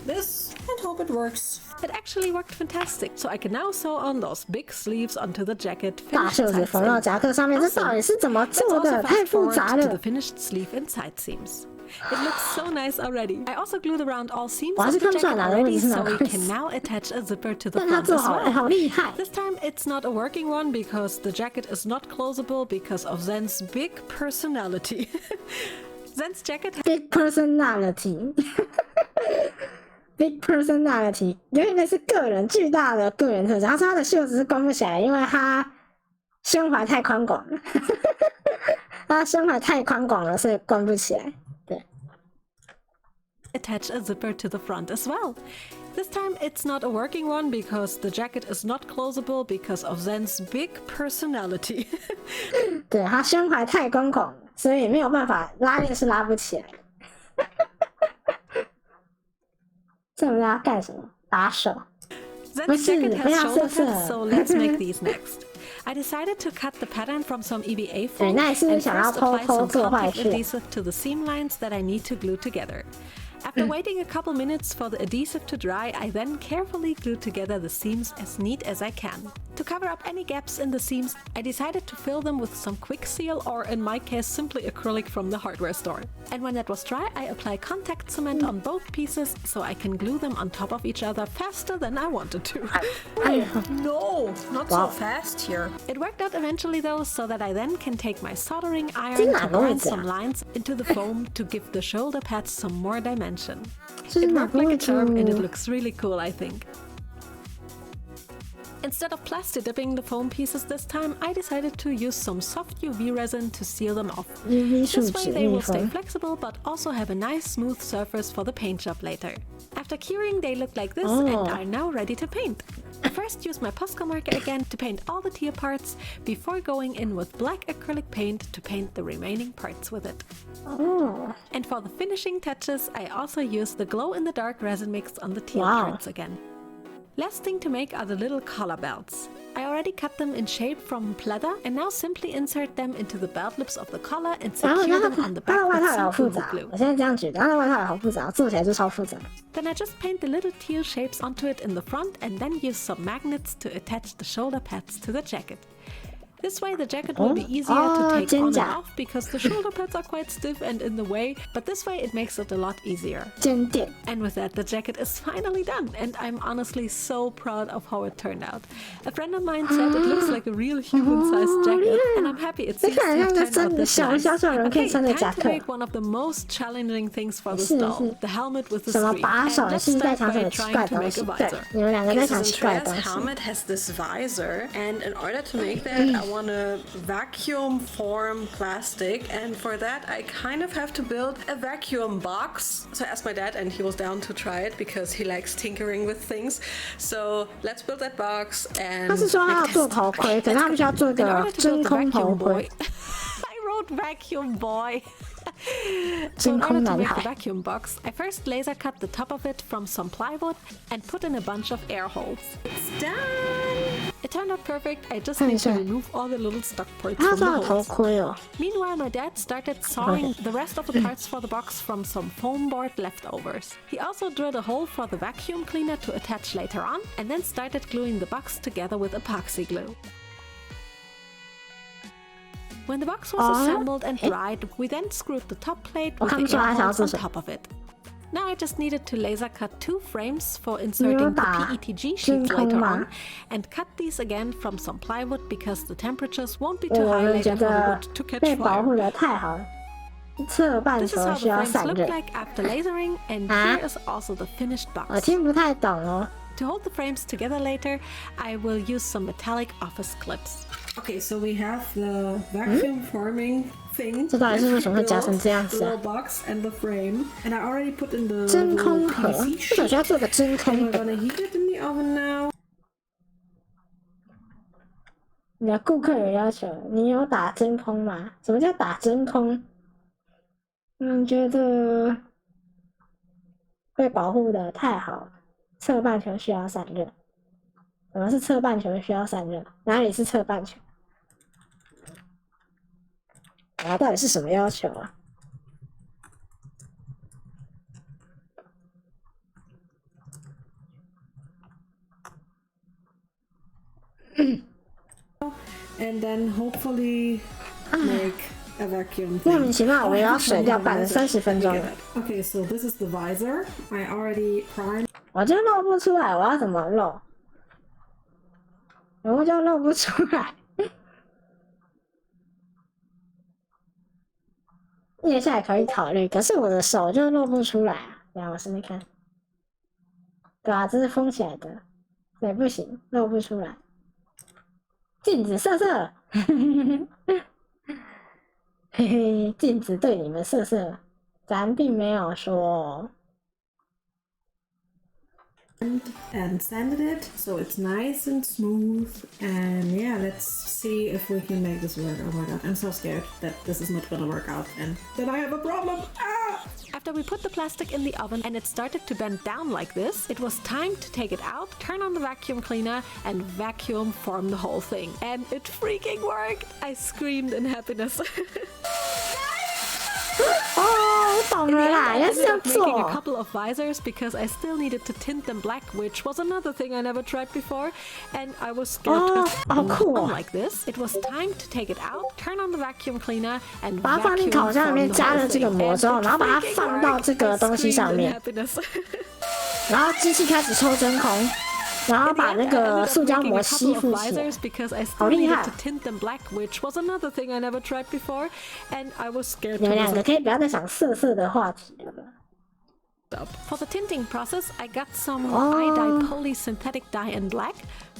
Speaker 5: This and hope it works.
Speaker 2: It actually worked fantastic, so I can now sew on those big sleeves onto the jacket.
Speaker 1: 大袖子缝到夹克上面，这到底是怎么做的？太复杂了。
Speaker 2: To the finished sleeve and side seams. It looks so nice already. I also glued around all seams
Speaker 1: 我还是
Speaker 2: of the
Speaker 1: 看不出来
Speaker 2: jacket
Speaker 1: 哪个位置
Speaker 2: already,
Speaker 1: 是哪
Speaker 2: so
Speaker 1: 个
Speaker 2: we
Speaker 1: 位置。
Speaker 2: can now attach a zipper to the
Speaker 1: 但他
Speaker 2: front
Speaker 1: 做
Speaker 2: as
Speaker 1: 好，
Speaker 2: well.
Speaker 1: 好厉害。
Speaker 2: This time it's not a working one because the jacket is not closable because of Zen's big personality. Zen's jacket
Speaker 1: Big personality 。Big personality 有点类似个人巨大的个人特质。他说他的袖子是关不起来，因为他胸怀太宽广了。他胸怀太宽广了，所以关不起来。对。
Speaker 2: attach a zipper to the front as well. This time it's not a working one because the jacket is not closable because of Zen's big personality.
Speaker 1: 对，他胸怀太宽广了，所以没有办法拉链是拉不起来。这我们要干什么？打手。
Speaker 2: Zen's jacket has shoulder pads, so let's make these next. I decided to cut the pattern from some EVA foam and first apply some contact adhesive to the seam lines that I need to glue together. After waiting a couple minutes for the adhesive to dry, I then carefully glued together the seams as neat as I can. To cover up any gaps in the seams, I decided to fill them with some quick seal, or in my case simply acrylic from the hardware store. And when that was dry, I applied contact cement on both pieces so I can glue them on top of each other faster than I wanted to.
Speaker 5: No, not so fast here.
Speaker 2: It worked out eventually though, so that I then can take my soldering iron to burn some lines into the foam to give the shoulder pads some more dimension. It worked like a charm and it looks really cool, I think. Instead of plastic dipping the foam pieces this time, I decided to use some soft UV resin to seal them off. This way they will stay flexible but also have a nice smooth surface for the paint job later. After curing, they look like this and are now ready to paint. I first used my Posca marker again to paint all the tear parts before going in with black acrylic paint to paint the remaining parts with it. And for the finishing touches, I also used the glow-in-the-dark resin mix on the teal parts again. Last thing to make are the little collar belts. I already cut them in shape from pleather and now simply insert them into the belt loops of the collar and secure them on the back with some glue.
Speaker 1: 我现在这样觉得，他的外套好复杂，做起来就超复杂。
Speaker 2: Then I just paint the little teal shapes onto it in the front and then use some magnets to attach the shoulder pads to the jacket. This way the jacket will be easier to take on and off because the shoulder pads are quite stiff and in the way, but this way it makes it a lot easier. And with that the jacket is finally done and I'm honestly so proud of how it turned out. A friend of mine said it looks like a real human-sized jacket and I'm happy it seems to have turned out this nice. Okay, time to make one of the most challenging things for this doll, the helmet with the screen. And let's start by trying to make a visor.
Speaker 3: Okay, so Andrea's helmet has this visor and in order to make that I want to vacuum form plastic, and for that I kind of have to build a vacuum box. So I asked my dad and he was down to try it because he likes tinkering with things. So let's build that box and
Speaker 1: 他是说他要做头盔，可是他们需要做一个真空头盔。
Speaker 2: I wrote vacuum boy. So in order to make the vacuum box, I first laser cut the top of it from some plywood and put in a bunch of air holes. It's done! It turned out perfect, I just need to remove all the little stuck parts from the holes. Meanwhile, my dad started sawing the rest of the parts for the box from some foam board leftovers. He also drilled a hole for the vacuum cleaner to attach later on, and then started gluing the box together with epoxy glue. When the box was assembled and dried, we then screwed the top plate with the air holes on top of it. Now I just needed to laser cut 2 frames for inserting the PETG sheets later on, and cut these again from some plywood because the temperatures won't be too high later for the wood to catch fire. This is how the frames look like after lasering, and here is also the finished box. To To hold the frames together later, I will use some metallic office clips.
Speaker 5: Okay, so we have the vacuum forming thing.
Speaker 1: 这到底是为什么会夹成这样子
Speaker 5: The
Speaker 1: 啊
Speaker 5: little box and the frame. And I already put in the
Speaker 1: 真
Speaker 5: little
Speaker 1: 空盒，
Speaker 5: PVC
Speaker 1: 为什么
Speaker 5: sheet.
Speaker 1: 需要做个真
Speaker 5: And
Speaker 1: 空
Speaker 5: we're
Speaker 1: 盒？
Speaker 5: gonna heat it in the oven now.
Speaker 1: 你的顾客有要求，你有打真空吗？什么叫打真空？觉得被保护的太好了。侧半球需要散热。什么是侧半球需要散热？哪里是侧半球？啊，到底是什么要求啊？And
Speaker 5: then hopefully make a vacuum
Speaker 1: 莫
Speaker 5: thing.
Speaker 1: 名其妙，我要水掉半30分钟了，
Speaker 5: Okay, so this is the visor. I already primed.
Speaker 1: 我就露不出来，我要怎么露？我就露不出来。腋下也可以考虑，可是我的手就露不出来啊。等一下我试试看。对啊，这是封起来的，对，不行，露不出来。禁止色色，嘿嘿，禁止对你们色色，咱并没有说。
Speaker 5: And sanded it so it's nice and smooth. And yeah, let's see if we can make this work. Oh my god, I'm so scared that this is not gonna work out and that I have a problem. Ah!
Speaker 2: After we put the plastic in the oven and it started to bend down like this, it was time to take it out, turn on the vacuum cleaner, and vacuum form the whole thing. And it freaking worked! I screamed in happiness.
Speaker 1: 哦，我懂了啦，原来是这样
Speaker 2: Making a
Speaker 1: 做。
Speaker 2: couple of visors because I still needed to tint them black, which was another thing I never tried before, and I was scared to
Speaker 1: 好酷哦！
Speaker 2: like this. It was time to take it out, turn on the vacuum cleaner, and
Speaker 1: 把它放进
Speaker 2: vacuum
Speaker 1: 烤箱里
Speaker 2: form
Speaker 1: 面，
Speaker 2: the
Speaker 1: 加
Speaker 2: whole
Speaker 1: 了这个
Speaker 2: thing.
Speaker 1: 膜
Speaker 2: And
Speaker 1: 之后，
Speaker 2: it
Speaker 1: 然后把它
Speaker 2: freaking
Speaker 1: 放到
Speaker 2: worked.
Speaker 1: 这个
Speaker 2: I
Speaker 1: 东西
Speaker 2: screamed
Speaker 1: 上
Speaker 2: in
Speaker 1: 面，
Speaker 2: happiness.
Speaker 1: 然后机器开始抽真空，然后把那个塑胶膜吸附起来。
Speaker 2: because I
Speaker 1: 好
Speaker 2: still
Speaker 1: 厉
Speaker 2: needed
Speaker 1: 害！
Speaker 2: to tint them black, which was another thing I never tried before, and I was scared
Speaker 1: 你
Speaker 2: to
Speaker 1: 们两
Speaker 2: lose
Speaker 1: 个可以不要再想色色的话题了吧？
Speaker 2: up. For the tinting process, I got some
Speaker 1: Oh.
Speaker 2: iodide polysynthetic dye in black,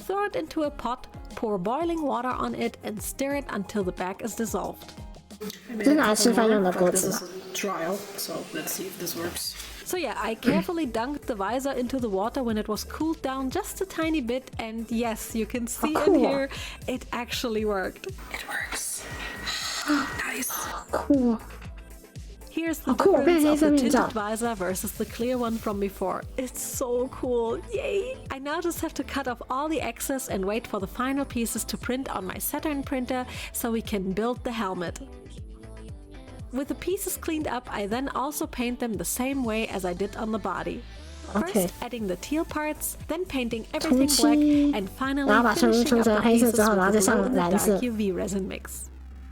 Speaker 2: throw it into a pot, pour boiling water on it, and stir it until the back is dissolved.
Speaker 1: 这是拿来吃饭用的锅
Speaker 5: This
Speaker 1: 子
Speaker 5: is
Speaker 1: 吧？
Speaker 5: a trial, so let's see if this works.
Speaker 2: So yeah, I carefully dunked the visor into the water when it was cooled down just a tiny bit, and yes, you can see in
Speaker 1: cool.
Speaker 2: here, it actually worked.
Speaker 5: It works. Nice.
Speaker 1: 酷哦！
Speaker 2: Here's the
Speaker 1: cool.
Speaker 2: difference of the
Speaker 1: Okay,
Speaker 2: tinted
Speaker 1: so-
Speaker 2: visor versus the clear one from before. It's so cool, yay! I now just have to cut off all the excess and wait for the final pieces to print on my Saturn printer so we can build the helmet. With the pieces cleaned up, I then also paint them the same way as I did on the body.
Speaker 1: Okay.
Speaker 2: First adding the teal parts, then painting everything
Speaker 1: 涂漆
Speaker 2: black, and finally
Speaker 1: 然后把全部
Speaker 2: finishing
Speaker 1: 涂
Speaker 2: up
Speaker 1: 成
Speaker 2: the
Speaker 1: 黑色
Speaker 2: pieces
Speaker 1: 之后，然后再
Speaker 2: with the
Speaker 1: 上
Speaker 2: glow in the
Speaker 1: 蓝色
Speaker 2: dark。UV resin mix.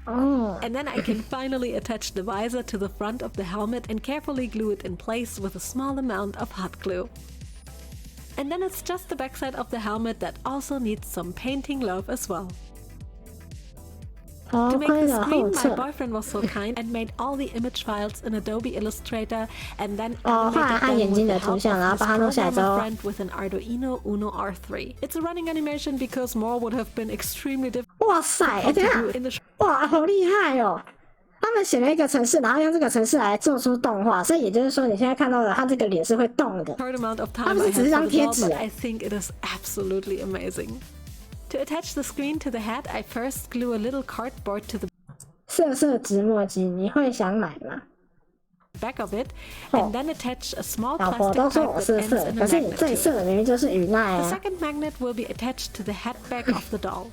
Speaker 1: 哦，
Speaker 2: And then I can finally attach the visor to the front of the helmet and carefully glue it in place with a small amount of hot glue. And then it's just the backside of the helmet that also needs some painting love as well.
Speaker 1: 头
Speaker 2: To make
Speaker 1: 盔
Speaker 2: the
Speaker 1: 的后
Speaker 2: screen, my
Speaker 1: 侧。
Speaker 2: boyfriend was so kind and made all the image files in Adobe Illustrator and then
Speaker 1: 哦，画了
Speaker 2: animated
Speaker 1: 他
Speaker 2: them
Speaker 1: 眼
Speaker 2: with
Speaker 1: 睛
Speaker 2: the
Speaker 1: 的图
Speaker 2: help
Speaker 1: 像，然后
Speaker 2: of
Speaker 1: 把
Speaker 2: his
Speaker 1: 它弄下来之
Speaker 2: programmer
Speaker 1: 后，
Speaker 2: friend with an Arduino Uno R3. It's a running animation because more would have been extremely difficult
Speaker 1: 哇塞！哎，
Speaker 2: to
Speaker 1: 等一
Speaker 2: do
Speaker 1: 下，
Speaker 2: in the
Speaker 1: 哇，好厉害哦！他们写了一个程式，然后用这个程式来做出动画，所以也就是说，你现在看到的，它这个脸是会动的。
Speaker 2: short amount of time
Speaker 1: 它不
Speaker 2: I
Speaker 1: 是只
Speaker 2: had
Speaker 1: 是
Speaker 2: for
Speaker 1: 张
Speaker 2: the
Speaker 1: 贴
Speaker 2: doll,
Speaker 1: 纸
Speaker 2: but
Speaker 1: 哎
Speaker 2: I think it is absolutely amazing. To attach the screen to the head, I first glue a little cardboard to the
Speaker 1: 色色纸墨机，你会想买吗？
Speaker 2: back of it,
Speaker 1: 哦
Speaker 2: and then attach a small
Speaker 1: 老婆
Speaker 2: plastic
Speaker 1: 都说
Speaker 2: pipe
Speaker 1: 我
Speaker 2: that
Speaker 1: 是
Speaker 2: ends
Speaker 1: 色，
Speaker 2: in
Speaker 1: 可
Speaker 2: a
Speaker 1: 是你
Speaker 2: magnet
Speaker 1: 最
Speaker 2: to
Speaker 1: 色
Speaker 2: it.
Speaker 1: 的明明就是雨奈
Speaker 2: The
Speaker 1: 啊！
Speaker 2: second magnet will be attached to the head back of the doll.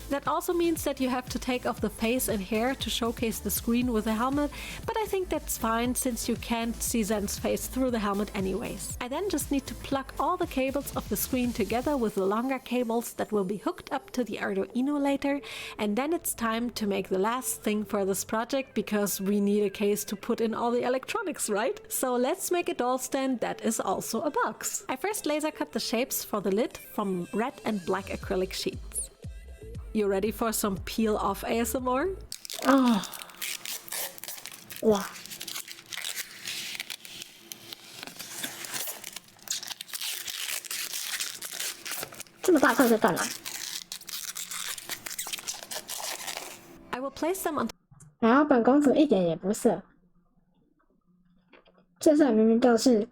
Speaker 2: That also means that you have to take off the face and hair to showcase the screen with the helmet, but I think that's fine since you can't see Zen's face through the helmet anyways. I then just need to plug all the cables of the screen together with the longer cables that will be hooked up to the Arduino later, and then it's time to make the last thing for this project because we need a case to put in all the electronics, right? So let's make a doll stand that is also a box. I first laser cut the shapes for the lid from red and black acrylic sheets. You ready for some peel off ASMR?
Speaker 1: 哦，哇！么大颗是干嘛？
Speaker 2: I will place them on.
Speaker 1: 然后本公主一点也不色，这色明明就是。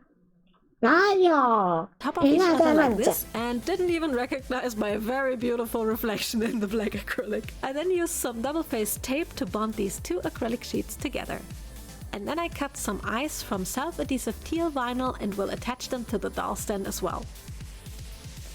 Speaker 1: 哪有？
Speaker 2: top of each other like this and didn't even recognize my very beautiful reflection in the black acrylic. I then used some double-faced tape to bond these two acrylic sheets together. And then I cut some eyes from self-adhesive teal vinyl and will attach them to the doll stand as well.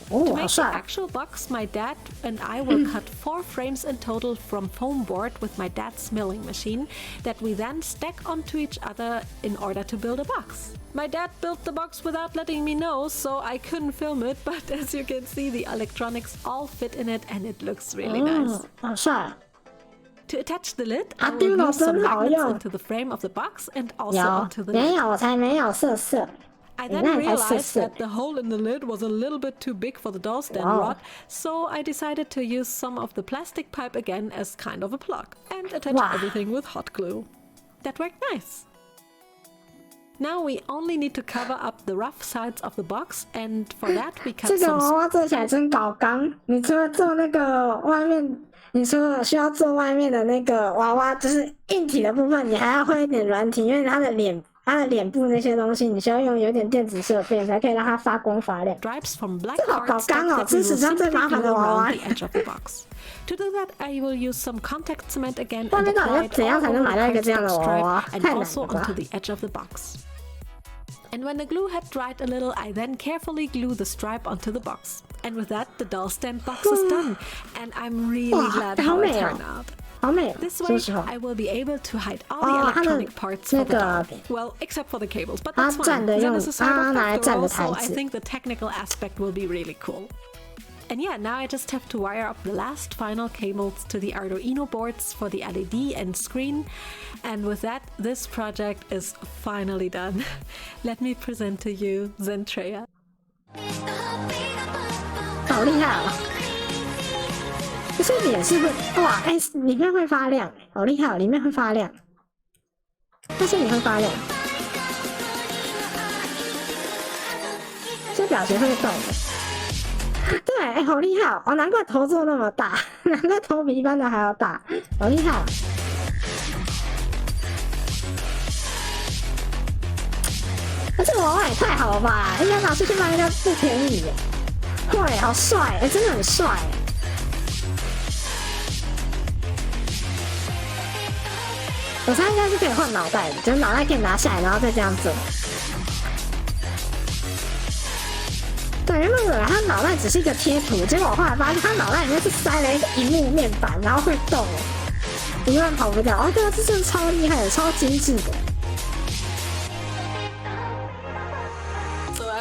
Speaker 2: To make the actual box, my dad and I will cut 4 frames in total from foam board with my dad's milling machine that we then stack onto each other in order to build a box. My dad built the box without letting me know, so I couldn't film it, but as you can see, the electronics all fit in it and it looks really nice.
Speaker 1: 好帅！
Speaker 2: To attach the lid, I will glue some magnets into the frame of the box and also onto the lid.
Speaker 1: 没有，我才没有色色。
Speaker 2: I then realized that the hole in the lid was a little bit too big for the doll stand rod, so I decided to use some of the plastic pipe again as kind of a plug and attach everything with hot glue. That worked nice. Now we only need to cover up the rough sides of the box, and for that we cut some.
Speaker 1: 这个娃娃做起来真搞刚。你除了做那个外面，你除了需要做外面的那个娃娃，就是硬体的部分，你还要会一点软体，因为它的脸部那些东西，你需要用有点电子设备，才可以让它发光发亮。这好搞刚哦，这是史上最麻烦的娃娃。
Speaker 2: To do that, I will use some contact cement again
Speaker 1: and apply it all over the stripe
Speaker 2: and also onto the edge of the box. And when the glue had dried a little, I then carefully glue the stripe onto the box. And with that, the doll stand box is done. And I'm really glad how it turned out. This way, I will be able to hide all the electronic parts for the doll. Well, except for the cables, but that's fine. That is a side effect, so I think the technical aspect will be really cool. And yeah, now I just have to wire up the last final cables to the Arduino boards for the LED and screen. And with that, this project is finally done. Let me present to you Zentreya.
Speaker 1: 好厉害哦！可是脸是会哇，里面会发亮，好厉害哦！里面会发亮，但是你会发亮，这表情会动的。 对，好厉害哦！难怪头做那么大，难怪头比一般的还要大，好厉害！这个娃娃也太好了吧！应该拿出去卖应该不便宜耶。对，好帅！真的很帅。我猜应该是可以换脑袋的，就是脑袋可以拿下来，然后再这样做。 对，原本以为他脑袋只是一个贴图，结果我后来发现他脑袋里面是塞了一个萤幕面板，然后会动，你永远跑不掉。哦，对啊，这真的超厉害的，超精致的，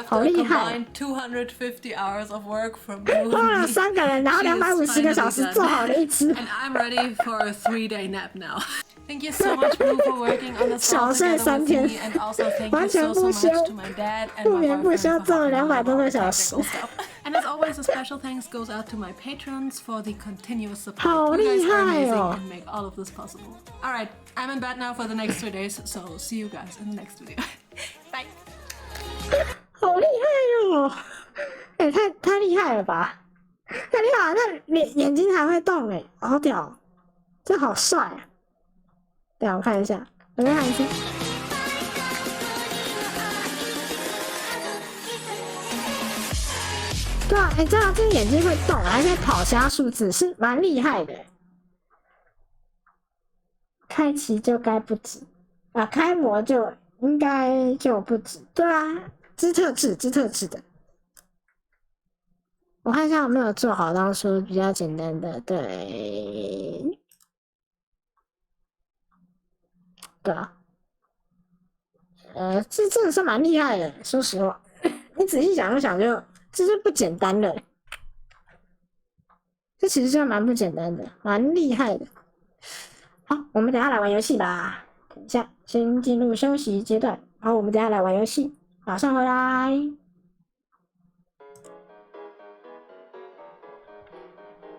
Speaker 1: 好厉害
Speaker 3: ！250 hours of work from
Speaker 1: 花了3个人，然后250个小时做好了一只。
Speaker 3: And I'm ready for a 3-day nap now. Thank you so much, Blue, for working on this all together with me, and also thank you so much to my dad and my boyfriend for helping me with technical stuff. And as always, a special thanks goes out to my patrons for the continuous support. You guys are amazing and make all of this possible. All right, I'm in bed now for the next 3 days, so see you guys in the next video. Bye.
Speaker 1: 好厉害哦！太厉害了吧！太厉害了，那眼睛还会动好屌！这好帅啊！ 对啊，我看一下，我再看一次。对啊，这样这眼睛会动，还可以跑其他数字，是蛮厉害的。开启就该不止啊，开模就应该就不止。对啊，这是特制的。我看一下有没有做好当初比较简单的，对。 对啊，这真的是蛮厉害的，说实话，你仔细想一想就，这就不简单了。这其实就蛮不简单的，蛮厉害的。好，我们等一下来玩游戏吧。等一下，先进入休息阶段，然后我们等一下来玩游戏，马上回来。